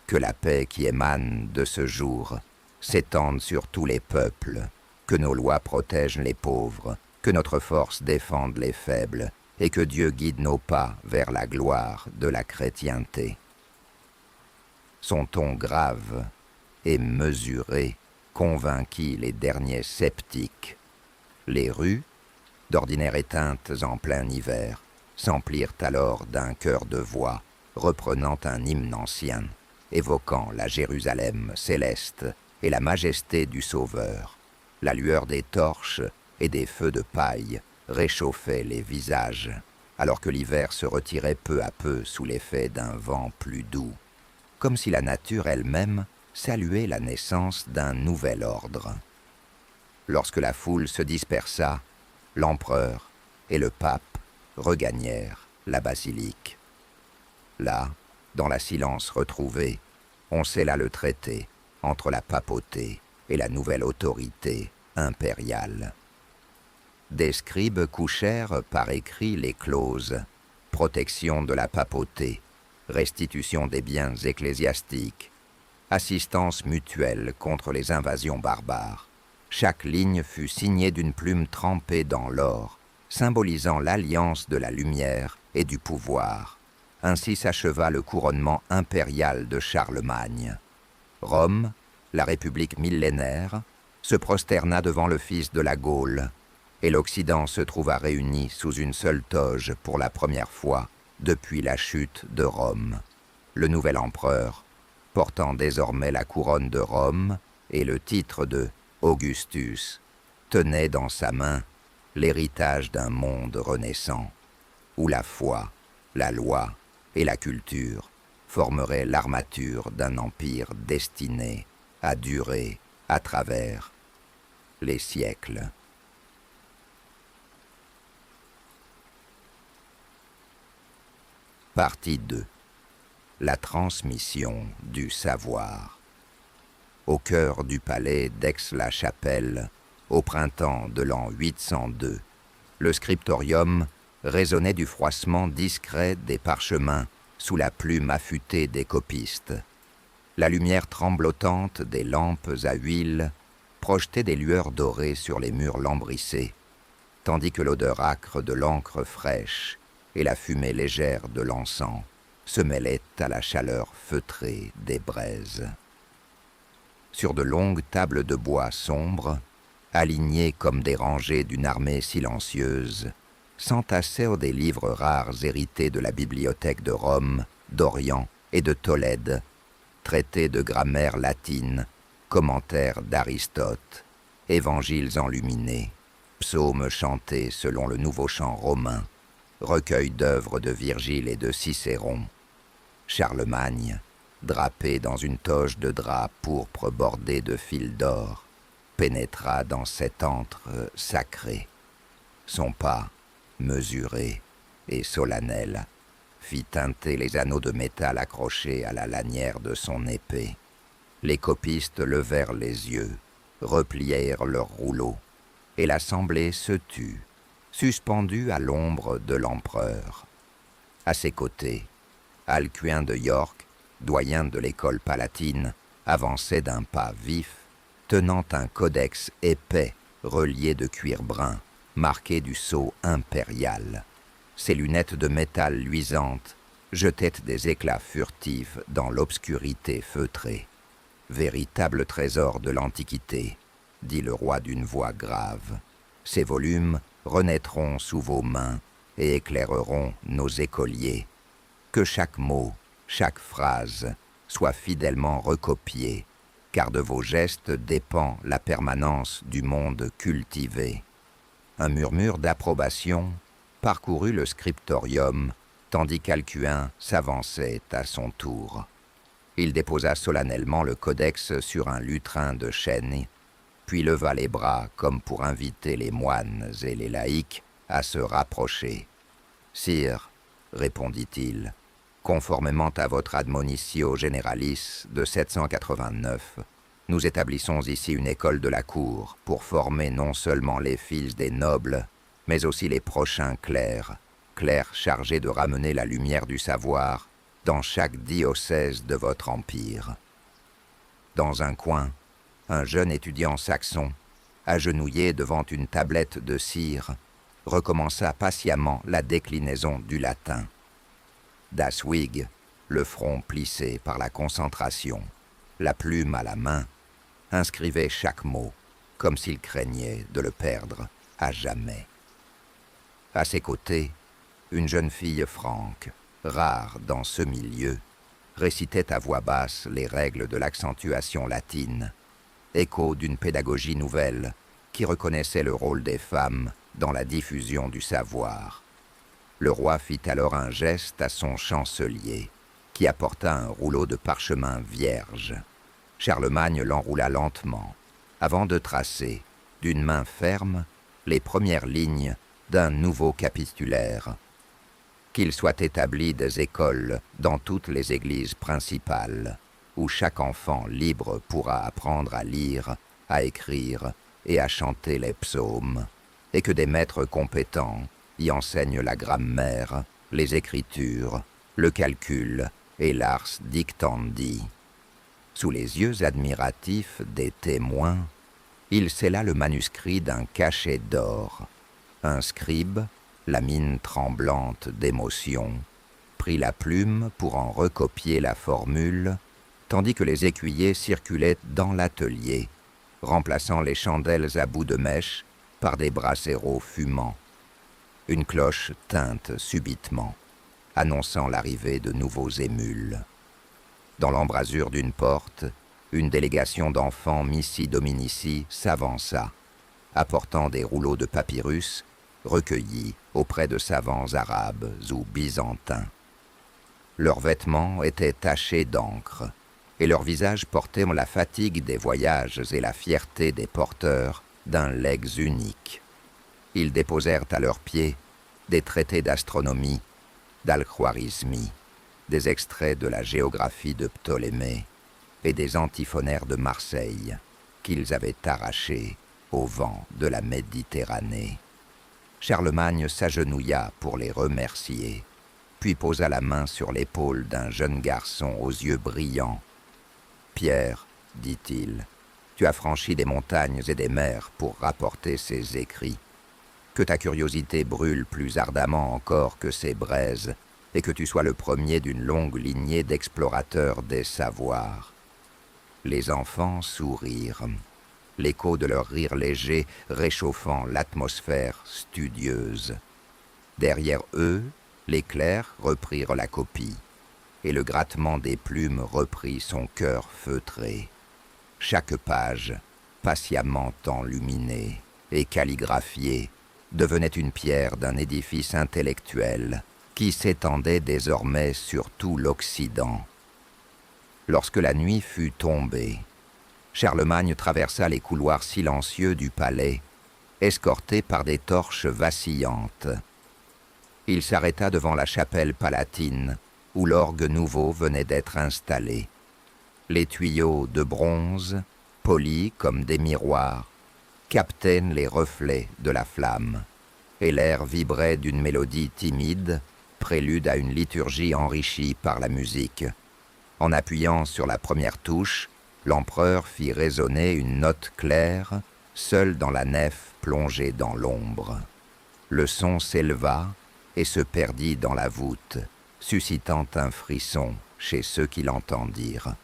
Que la paix qui émane de ce jour s'étende sur tous les peuples, que nos lois protègent les pauvres, que notre force défende les faibles, et que Dieu guide nos pas vers la gloire de la chrétienté. Son ton grave et mesuré convainquit les derniers sceptiques. Les rues, d'ordinaire éteintes en plein hiver, s'emplirent alors d'un chœur de voix, reprenant un hymne ancien, évoquant la Jérusalem céleste et la majesté du Sauveur. La lueur des torches et des feux de paille réchauffait les visages, alors que l'hiver se retirait peu à peu sous l'effet d'un vent plus doux, comme si la nature elle-même saluait la naissance d'un nouvel ordre. Lorsque la foule se dispersa, l'empereur et le pape regagnèrent la basilique. Là, dans la silence retrouvée, on scella le traité entre la papauté et la nouvelle autorité impériale. Des scribes couchèrent par écrit les clauses, protection de la papauté, restitution des biens ecclésiastiques, assistance mutuelle contre les invasions barbares. Chaque ligne fut signée d'une plume trempée dans l'or, symbolisant l'alliance de la lumière et du pouvoir. Ainsi s'acheva le couronnement impérial de Charlemagne. Rome, la république millénaire, se prosterna devant le fils de la Gaule, et l'Occident se trouva réuni sous une seule toge pour la première fois depuis la chute de Rome. Le nouvel empereur, portant désormais la couronne de Rome et le titre de Augustus, tenait dans sa main l'héritage d'un monde renaissant, où la foi, la loi et la culture formeraient l'armature d'un empire destiné à durer à travers les siècles. Partie 2. La transmission du savoir. Au cœur du palais d'Aix-la-Chapelle, au printemps de l'an 802, le scriptorium résonnait du froissement discret des parchemins sous la plume affûtée des copistes. La lumière tremblotante des lampes à huile projetait des lueurs dorées sur les murs lambrissés, tandis que l'odeur âcre de l'encre fraîche et la fumée légère de l'encens se mêlaient à la chaleur feutrée des braises. Sur de longues tables de bois sombres, alignées comme des rangées d'une armée silencieuse, s'entassèrent des livres rares hérités de la bibliothèque de Rome, d'Orient et de Tolède, traités de grammaire latine, commentaires d'Aristote, évangiles enluminés, psaumes chantés selon le nouveau chant romain, recueil d'œuvres de Virgile et de Cicéron. Charlemagne, drapé dans une toge de drap pourpre bordée de fils d'or, pénétra dans cet antre sacré. Son pas, mesuré et solennel, fit teinter les anneaux de métal accrochés à la lanière de son épée. Les copistes levèrent les yeux, replièrent leurs rouleaux, et l'assemblée se tut, suspendue à l'ombre de l'empereur. À ses côtés, Alcuin de York, doyen de l'école palatine, avançait d'un pas vif, tenant un codex épais relié de cuir brun, marqué du sceau impérial. Ses lunettes de métal luisantes jetaient des éclats furtifs dans l'obscurité feutrée. « Véritable trésor de l'Antiquité », dit le roi d'une voix grave. « Ces volumes renaîtront sous vos mains et éclaireront nos écoliers. Que chaque mot, chaque phrase soit fidèlement recopié, car de vos gestes dépend la permanence du monde cultivé. » Un murmure d'approbation parcourut le scriptorium, tandis qu'Alcuin s'avançait à son tour. Il déposa solennellement le codex sur un lutrin de chêne, puis leva les bras comme pour inviter les moines et les laïcs à se rapprocher. « Sire, répondit-il, conformément à votre admonitio generalis de 789, nous établissons ici une école de la cour pour former non seulement les fils des nobles, mais aussi les prochains clercs, clercs chargés de ramener la lumière du savoir dans chaque diocèse de votre empire. » Dans un coin, un jeune étudiant saxon, agenouillé devant une tablette de cire, recommença patiemment la déclinaison du latin. Daswig, le front plissé par la concentration, la plume à la main, inscrivait chaque mot, comme s'il craignait de le perdre à jamais. À ses côtés, une jeune fille franque, rare dans ce milieu, récitait à voix basse les règles de l'accentuation latine, écho d'une pédagogie nouvelle qui reconnaissait le rôle des femmes dans la diffusion du savoir. Le roi fit alors un geste à son chancelier, qui apporta un rouleau de parchemin vierge. Charlemagne l'enroula lentement, avant de tracer, d'une main ferme, les premières lignes d'un nouveau capitulaire. Qu'il soit établi des écoles dans toutes les églises principales, où chaque enfant libre pourra apprendre à lire, à écrire et à chanter les psaumes, et que des maîtres compétents y enseignent la grammaire, les écritures, le calcul et l'ars dictandi. Sous les yeux admiratifs des témoins, il scella le manuscrit d'un cachet d'or. Un scribe, la mine tremblante d'émotion, prit la plume pour en recopier la formule, tandis que les écuyers circulaient dans l'atelier, remplaçant les chandelles à bout de mèche par des brasseros fumants. Une cloche tinte subitement, annonçant l'arrivée de nouveaux émules. Dans l'embrasure d'une porte, une délégation d'enfants missi dominici s'avança, apportant des rouleaux de papyrus recueillis auprès de savants arabes ou byzantins. Leurs vêtements étaient tachés d'encre, et leurs visages portaient la fatigue des voyages et la fierté des porteurs d'un legs unique. Ils déposèrent à leurs pieds des traités d'astronomie, d'Al-Khwarizmi, des extraits de la géographie de Ptolémée et des antiphonaires de Marseille qu'ils avaient arrachés au vent de la Méditerranée. Charlemagne s'agenouilla pour les remercier, puis posa la main sur l'épaule d'un jeune garçon aux yeux brillants. « Pierre, dit-il, tu as franchi des montagnes et des mers pour rapporter ces écrits. Que ta curiosité brûle plus ardemment encore que ces braises, et que tu sois le premier d'une longue lignée d'explorateurs des savoirs. » Les enfants sourirent, l'écho de leur rire léger réchauffant l'atmosphère studieuse. Derrière eux, les clercs reprirent la copie, et le grattement des plumes reprit son cœur feutré. Chaque page, patiemment enluminée et calligraphiée, devenait une pierre d'un édifice intellectuel qui s'étendait désormais sur tout l'Occident. Lorsque la nuit fut tombée, Charlemagne traversa les couloirs silencieux du palais, escorté par des torches vacillantes. Il s'arrêta devant la chapelle palatine, où l'orgue nouveau venait d'être installé. Les tuyaux de bronze, polis comme des miroirs, captaient les reflets de la flamme, et l'air vibrait d'une mélodie timide, prélude à une liturgie enrichie par la musique. En appuyant sur la première touche, l'empereur fit résonner une note claire, seul dans la nef plongée dans l'ombre. Le son s'éleva et se perdit dans la voûte, suscitant un frisson chez ceux qui l'entendirent.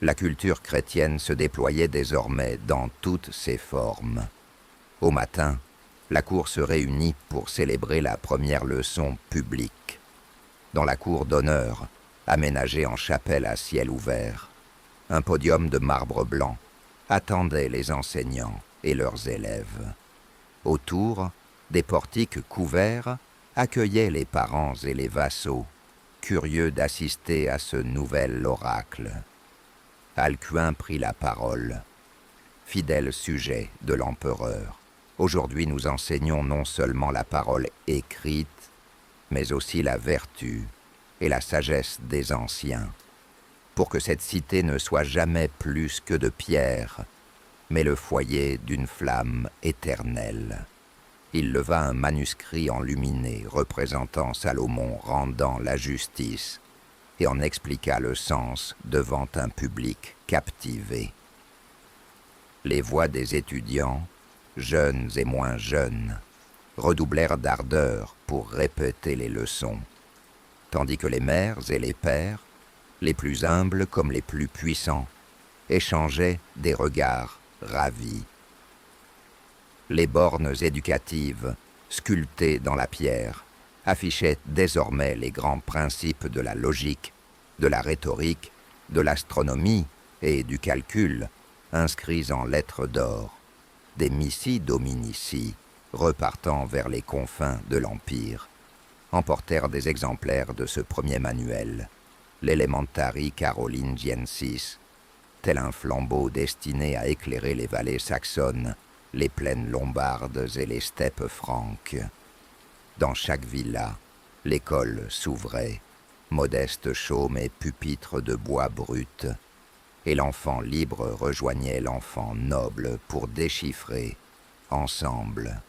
La culture chrétienne se déployait désormais dans toutes ses formes. Au matin, la cour se réunit pour célébrer la première leçon publique. Dans la cour d'honneur, aménagée en chapelle à ciel ouvert, un podium de marbre blanc attendait les enseignants et leurs élèves. Autour, des portiques couverts accueillaient les parents et les vassaux, curieux d'assister à ce nouvel oracle. Alcuin prit la parole. « Fidèle sujet de l'empereur, aujourd'hui nous enseignons non seulement la parole écrite, mais aussi la vertu et la sagesse des anciens, pour que cette cité ne soit jamais plus que de pierre, mais le foyer d'une flamme éternelle. » Il leva un manuscrit enluminé représentant Salomon rendant la justice et en expliqua le sens devant un public captivé. Les voix des étudiants, jeunes et moins jeunes, redoublèrent d'ardeur pour répéter les leçons, tandis que les mères et les pères, les plus humbles comme les plus puissants, échangeaient des regards ravis. Les bornes éducatives, sculptées dans la pierre, affichait désormais les grands principes de la logique, de la rhétorique, de l'astronomie et du calcul, inscrits en lettres d'or, des missi dominici, repartant vers les confins de l'Empire, emportèrent des exemplaires de ce premier manuel, l'Elementari Carolingiensis, tel un flambeau destiné à éclairer les vallées saxonnes, les plaines lombardes et les steppes franques. Dans chaque villa, l'école s'ouvrait, modeste chaume et pupitre de bois brut, et l'enfant libre rejoignait l'enfant noble pour déchiffrer, ensemble,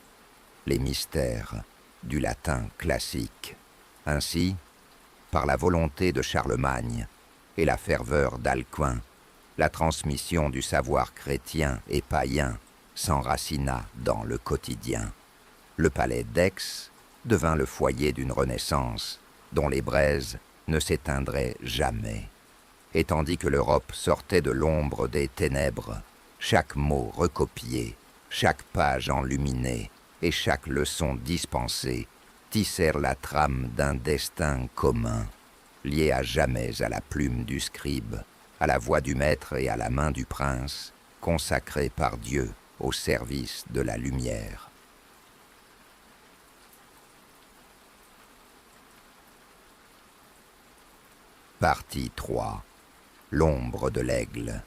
les mystères du latin classique. Ainsi, par la volonté de Charlemagne et la ferveur d'Alcuin, la transmission du savoir chrétien et païen s'enracina dans le quotidien. Le palais d'Aix devint le foyer d'une renaissance dont les braises ne s'éteindraient jamais. Et tandis que l'Europe sortait de l'ombre des ténèbres, chaque mot recopié, chaque page enluminée et chaque leçon dispensée tissèrent la trame d'un destin commun, lié à jamais à la plume du scribe, à la voix du maître et à la main du prince, consacrés par Dieu au service de la lumière. Partie 3. L'ombre de l'aigle.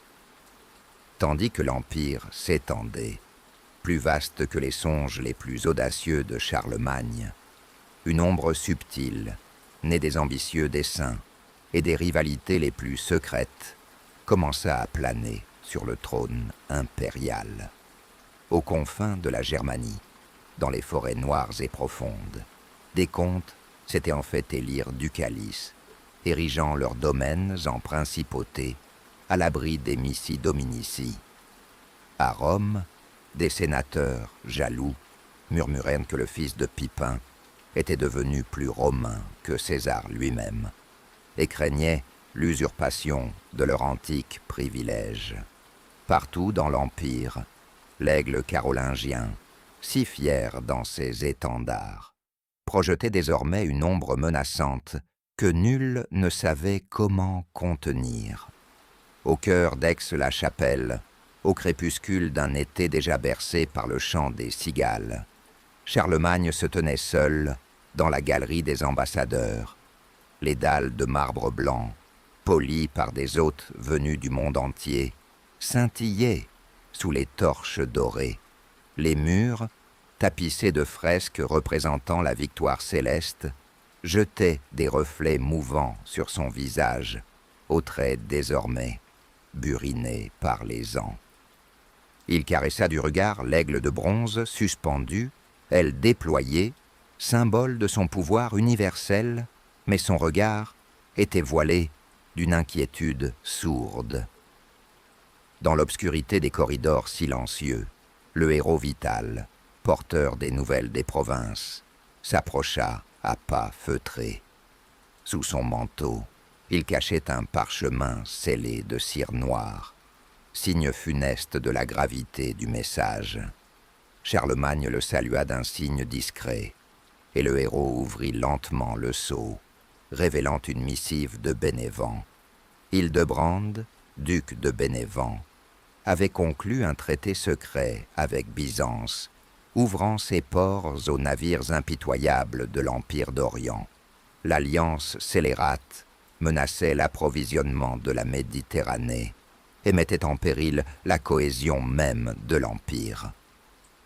Tandis que l'Empire s'étendait, plus vaste que les songes les plus audacieux de Charlemagne, une ombre subtile, née des ambitieux desseins et des rivalités les plus secrètes, commença à planer sur le trône impérial. Aux confins de la Germanie, dans les forêts noires et profondes, des comtes s'étaient en fait élire ducalis, érigeant leurs domaines en principautés à l'abri des missi dominici. À Rome, des sénateurs jaloux murmurèrent que le fils de Pipin était devenu plus romain que César lui-même et craignaient l'usurpation de leur antique privilège. Partout dans l'Empire, l'aigle carolingien, si fier dans ses étendards, projetait désormais une ombre menaçante que nul ne savait comment contenir. Au cœur d'Aix-la-Chapelle, au crépuscule d'un été déjà bercé par le chant des cigales, Charlemagne se tenait seul dans la galerie des ambassadeurs, les dalles de marbre blanc, polies par des hôtes venus du monde entier, scintillaient sous les torches dorées. Les murs, tapissés de fresques représentant la victoire céleste, jetaient des reflets mouvants sur son visage, aux traits désormais burinés par les ans. Il caressa du regard l'aigle de bronze suspendu, aile déployée, symbole de son pouvoir universel, mais son regard était voilé d'une inquiétude sourde. Dans l'obscurité des corridors silencieux, le héros vital, porteur des nouvelles des provinces, s'approcha à pas feutrés. Sous son manteau, il cachait un parchemin scellé de cire noire, signe funeste de la gravité du message. Charlemagne le salua d'un signe discret, et le héros ouvrit lentement le sceau, révélant une missive de Bénévent. Hildebrand, duc de Bénévent, avait conclu un traité secret avec Byzance, ouvrant ses ports aux navires impitoyables de l'Empire d'Orient. L'alliance scélérate menaçait l'approvisionnement de la Méditerranée et mettait en péril la cohésion même de l'Empire.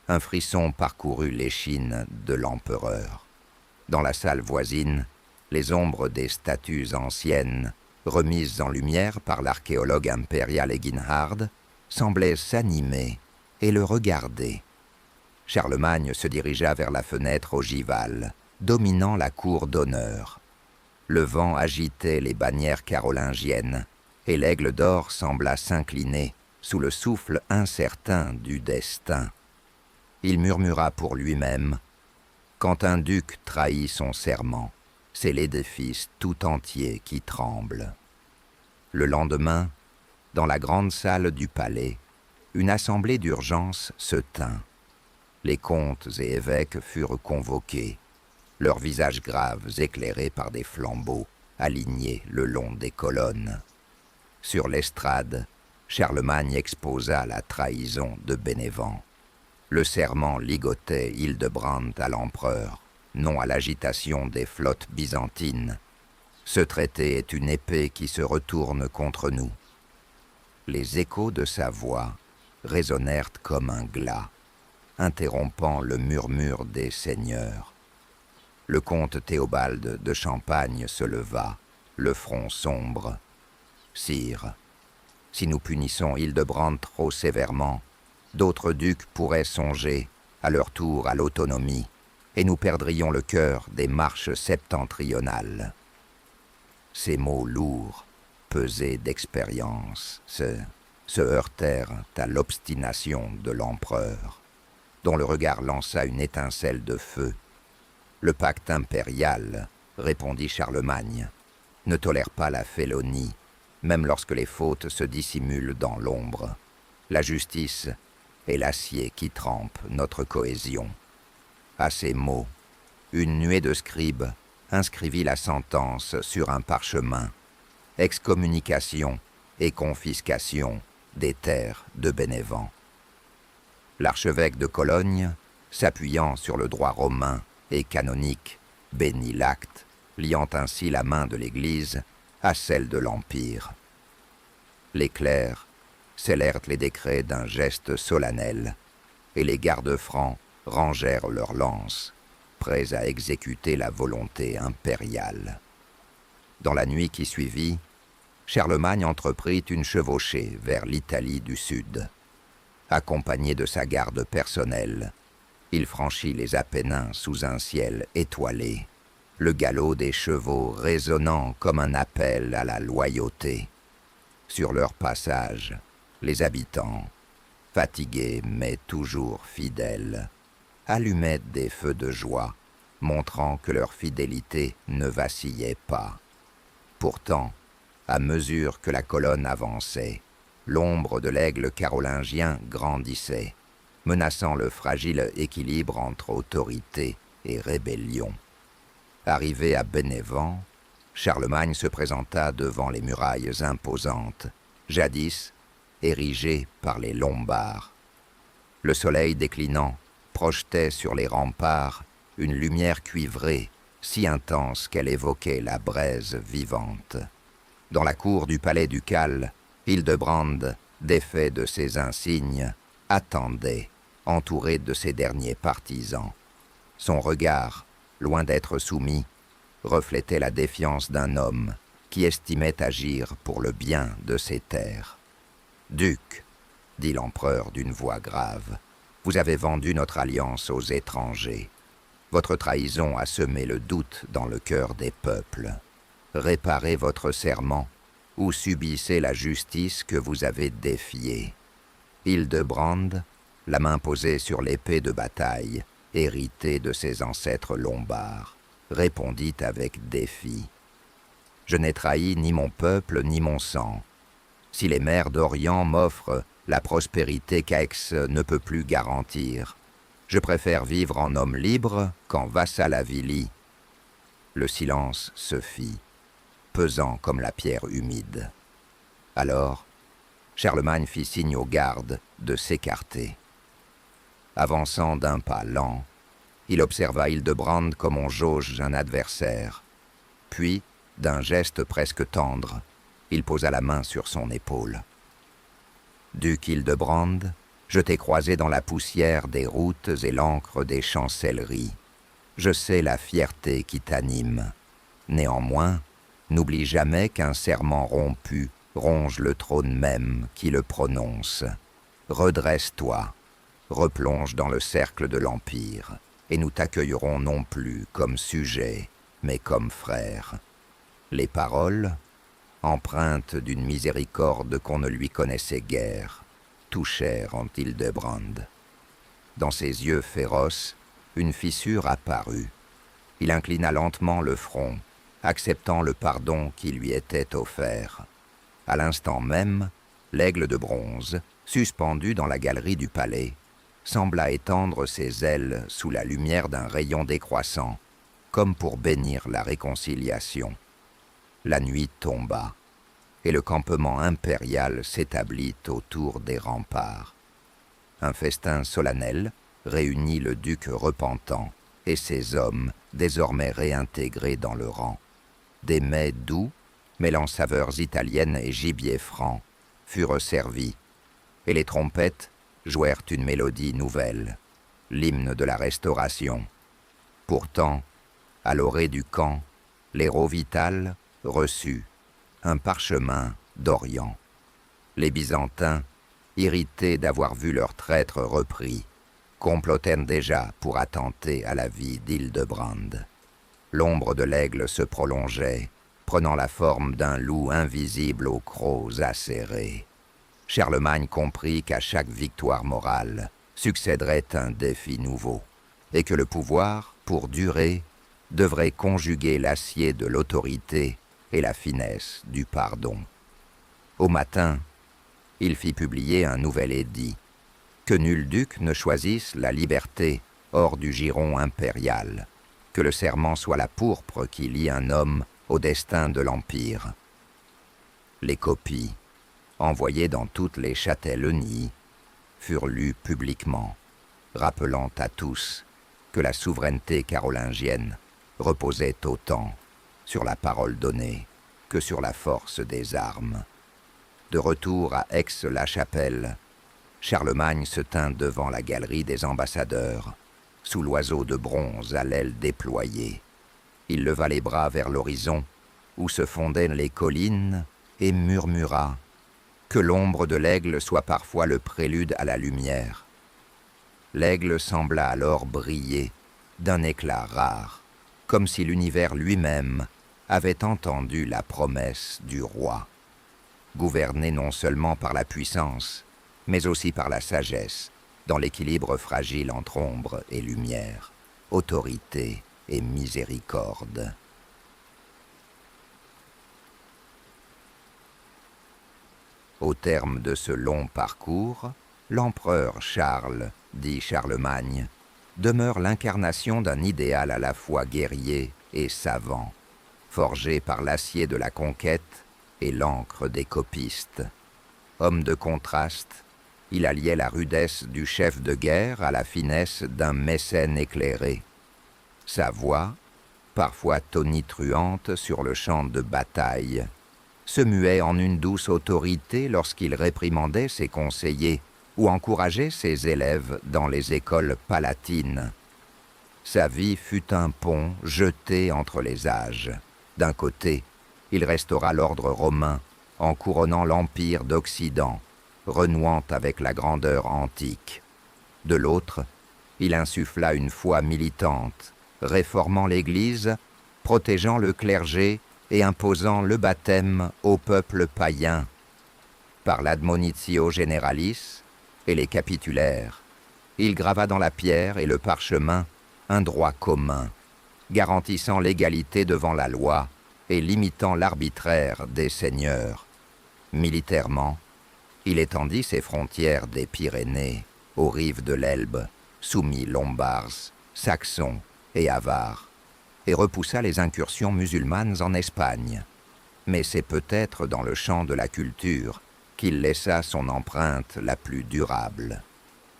Un frisson parcourut l'échine de l'empereur. Dans la salle voisine, les ombres des statues anciennes, remises en lumière par l'archéologue impérial Eginhard, semblaient s'animer et le regarder. Charlemagne se dirigea vers la fenêtre ogivale, dominant la cour d'honneur. Le vent agitait les bannières carolingiennes, et l'aigle d'or sembla s'incliner sous le souffle incertain du destin. Il murmura pour lui-même « Quand un duc trahit son serment, c'est l'édifice tout entier qui tremble. » Le lendemain, dans la grande salle du palais, une assemblée d'urgence se tint. Les comtes et évêques furent convoqués. leurs visages graves éclairés par des flambeaux alignés le long des colonnes. Sur l'estrade, Charlemagne exposa la trahison de Bénévent. Le serment ligotait Hildebrand à l'empereur, non à l'agitation des flottes byzantines. Ce traité est une épée qui se retourne contre nous. Les échos de sa voix résonnèrent comme un glas, interrompant le murmure des seigneurs. Le comte Théobald de Champagne se leva, le front sombre. « Sire, si nous punissons Hildebrand trop sévèrement, d'autres ducs pourraient songer, à leur tour, à l'autonomie, et nous perdrions le cœur des marches septentrionales. » Ces mots lourds, pesés d'expérience, se heurtèrent à l'obstination de l'empereur, dont le regard lança une étincelle de feu. « Le pacte impérial, répondit Charlemagne, ne tolère pas la félonie, même lorsque les fautes se dissimulent dans l'ombre. La justice est l'acier qui trempe notre cohésion. » À ces mots, une nuée de scribes inscrivit la sentence sur un parchemin. Excommunication et confiscation des terres de Bénévent. L'archevêque de Cologne, s'appuyant sur le droit romain et canonique, bénit l'acte, liant ainsi la main de l'Église à celle de l'Empire. Les clercs scellèrent les décrets d'un geste solennel, et les gardes-francs rangèrent leurs lances, prêts à exécuter la volonté impériale. Dans la nuit qui suivit, Charlemagne entreprit une chevauchée vers l'Italie du Sud. Accompagné de sa garde personnelle, il franchit les Apennins sous un ciel étoilé, le galop des chevaux résonnant comme un appel à la loyauté. Sur leur passage, les habitants, fatigués mais toujours fidèles, allumaient des feux de joie, montrant que leur fidélité ne vacillait pas. Pourtant, à mesure que la colonne avançait, l'ombre de l'aigle carolingien grandissait, menaçant le fragile équilibre entre autorité et rébellion. Arrivé à Bénévent, Charlemagne se présenta devant les murailles imposantes, jadis érigées par les Lombards. Le soleil déclinant projetait sur les remparts une lumière cuivrée, si intense qu'elle évoquait la braise vivante. Dans la cour du palais ducal, Hildebrand, défait de ses insignes, attendait, entouré de ses derniers partisans. Son regard, loin d'être soumis, reflétait la défiance d'un homme qui estimait agir pour le bien de ses terres. « Duc, dit l'empereur d'une voix grave, vous avez vendu notre alliance aux étrangers. Votre trahison a semé le doute dans le cœur des peuples. Réparez votre serment ou subissez la justice que vous avez défiée. » Hildebrand, la main posée sur l'épée de bataille, héritée de ses ancêtres lombards, répondit avec défi. « Je n'ai trahi ni mon peuple ni mon sang. Si les mers d'Orient m'offrent la prospérité qu'Aix ne peut plus garantir, je préfère vivre en homme libre qu'en vassal avili. » Le silence se fit, pesant comme la pierre humide. Alors, Charlemagne fit signe aux gardes de s'écarter. Avançant d'un pas lent, il observa Hildebrand comme on jauge un adversaire. Puis, d'un geste presque tendre, il posa la main sur son épaule. « Duc Hildebrand, je t'ai croisé dans la poussière des routes et l'encre des chancelleries. Je sais la fierté qui t'anime. Néanmoins, n'oublie jamais qu'un serment rompu ronge le trône même qui le prononce. Redresse-toi, replonge dans le cercle de l'Empire, et nous t'accueillerons non plus comme sujet, mais comme frère. » Les paroles, empreintes d'une miséricorde qu'on ne lui connaissait guère, touchèrent en Hildebrand. Dans ses yeux féroces, une fissure apparut. Il inclina lentement le front, acceptant le pardon qui lui était offert. À l'instant même, l'aigle de bronze, suspendu dans la galerie du palais, sembla étendre ses ailes sous la lumière d'un rayon décroissant, comme pour bénir la réconciliation. La nuit tomba, et le campement impérial s'établit autour des remparts. Un festin solennel réunit le duc repentant et ses hommes désormais réintégrés dans le rang. Des mets doux, mêlant saveurs italiennes et gibier franc, furent servis, et les trompettes jouèrent une mélodie nouvelle, l'hymne de la Restauration. Pourtant, à l'orée du camp, l'héros vital reçut un parchemin d'Orient. Les Byzantins, irrités d'avoir vu leur traître repris, complotèrent déjà pour attenter à la vie d'Hildebrand. L'ombre de l'aigle se prolongeait, prenant la forme d'un loup invisible aux crocs acérés. Charlemagne comprit qu'à chaque victoire morale succéderait un défi nouveau, et que le pouvoir, pour durer, devrait conjuguer l'acier de l'autorité et la finesse du pardon. Au matin, il fit publier un nouvel édit, que nul duc ne choisisse la liberté hors du giron impérial, que le serment soit la pourpre qui lie un homme au destin de l'Empire. Les copies, envoyées dans toutes les châtellenies, furent lues publiquement, rappelant à tous que la souveraineté carolingienne reposait autant sur la parole donnée que sur la force des armes. De retour à Aix-la-Chapelle, Charlemagne se tint devant la galerie des ambassadeurs, sous l'oiseau de bronze à l'aile déployée. Il leva les bras vers l'horizon, où se fondaient les collines, et murmura « Que l'ombre de l'aigle soit parfois le prélude à la lumière ». L'aigle sembla alors briller d'un éclat rare, comme si l'univers lui-même avait entendu la promesse du roi. Gouverné non seulement par la puissance, mais aussi par la sagesse, dans l'équilibre fragile entre ombre et lumière, autorité et miséricorde. Au terme de ce long parcours, l'empereur Charles, dit Charlemagne, demeure l'incarnation d'un idéal à la fois guerrier et savant, forgé par l'acier de la conquête et l'encre des copistes. Homme de contraste, il alliait la rudesse du chef de guerre à la finesse d'un mécène éclairé. Sa voix, parfois tonitruante sur le champ de bataille, se muait en une douce autorité lorsqu'il réprimandait ses conseillers ou encourageait ses élèves dans les écoles palatines. Sa vie fut un pont jeté entre les âges. D'un côté, il restaura l'ordre romain en couronnant l'empire d'Occident, renouant avec la grandeur antique. De l'autre, il insuffla une foi militante, réformant l'Église, protégeant le clergé et imposant le baptême au peuple païen. Par l'admonitio generalis et les capitulaires, il grava dans la pierre et le parchemin un droit commun, garantissant l'égalité devant la loi et limitant l'arbitraire des seigneurs. Militairement, il étendit ses frontières des Pyrénées aux rives de l'Elbe, soumis Lombards, Saxons et Avars, et repoussa les incursions musulmanes en Espagne. Mais c'est peut-être dans le champ de la culture qu'il laissa son empreinte la plus durable.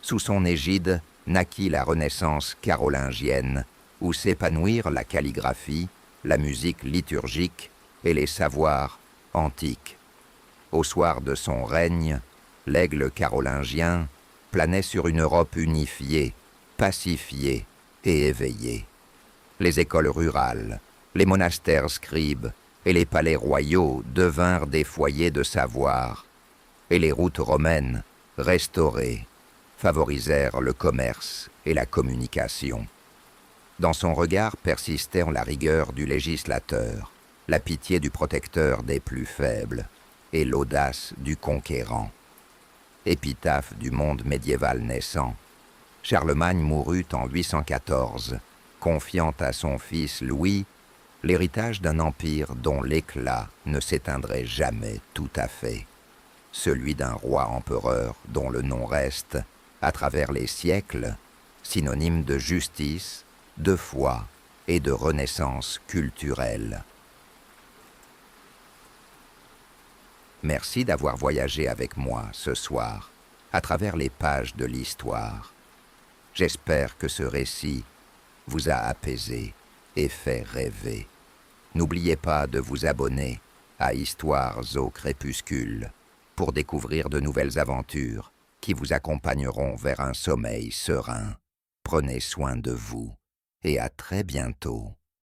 Sous son égide naquit la Renaissance carolingienne, où s'épanouirent la calligraphie, la musique liturgique et les savoirs antiques. Au soir de son règne, l'aigle carolingien planait sur une Europe unifiée, pacifiée et éveillée. Les écoles rurales, les monastères scribes et les palais royaux devinrent des foyers de savoir, et les routes romaines, restaurées, favorisèrent le commerce et la communication. Dans son regard persistèrent la rigueur du législateur, la pitié du protecteur des plus faibles et l'audace du conquérant. Épitaphe du monde médiéval naissant, Charlemagne mourut en 814, confiant à son fils Louis l'héritage d'un empire dont l'éclat ne s'éteindrait jamais tout à fait, celui d'un roi-empereur dont le nom reste, à travers les siècles, synonyme de justice, de foi et de renaissance culturelle. Merci d'avoir voyagé avec moi ce soir, à travers les pages de l'histoire. J'espère que ce récit vous a apaisé et fait rêver. N'oubliez pas de vous abonner à Histoires au crépuscule pour découvrir de nouvelles aventures qui vous accompagneront vers un sommeil serein. Prenez soin de vous et à très bientôt.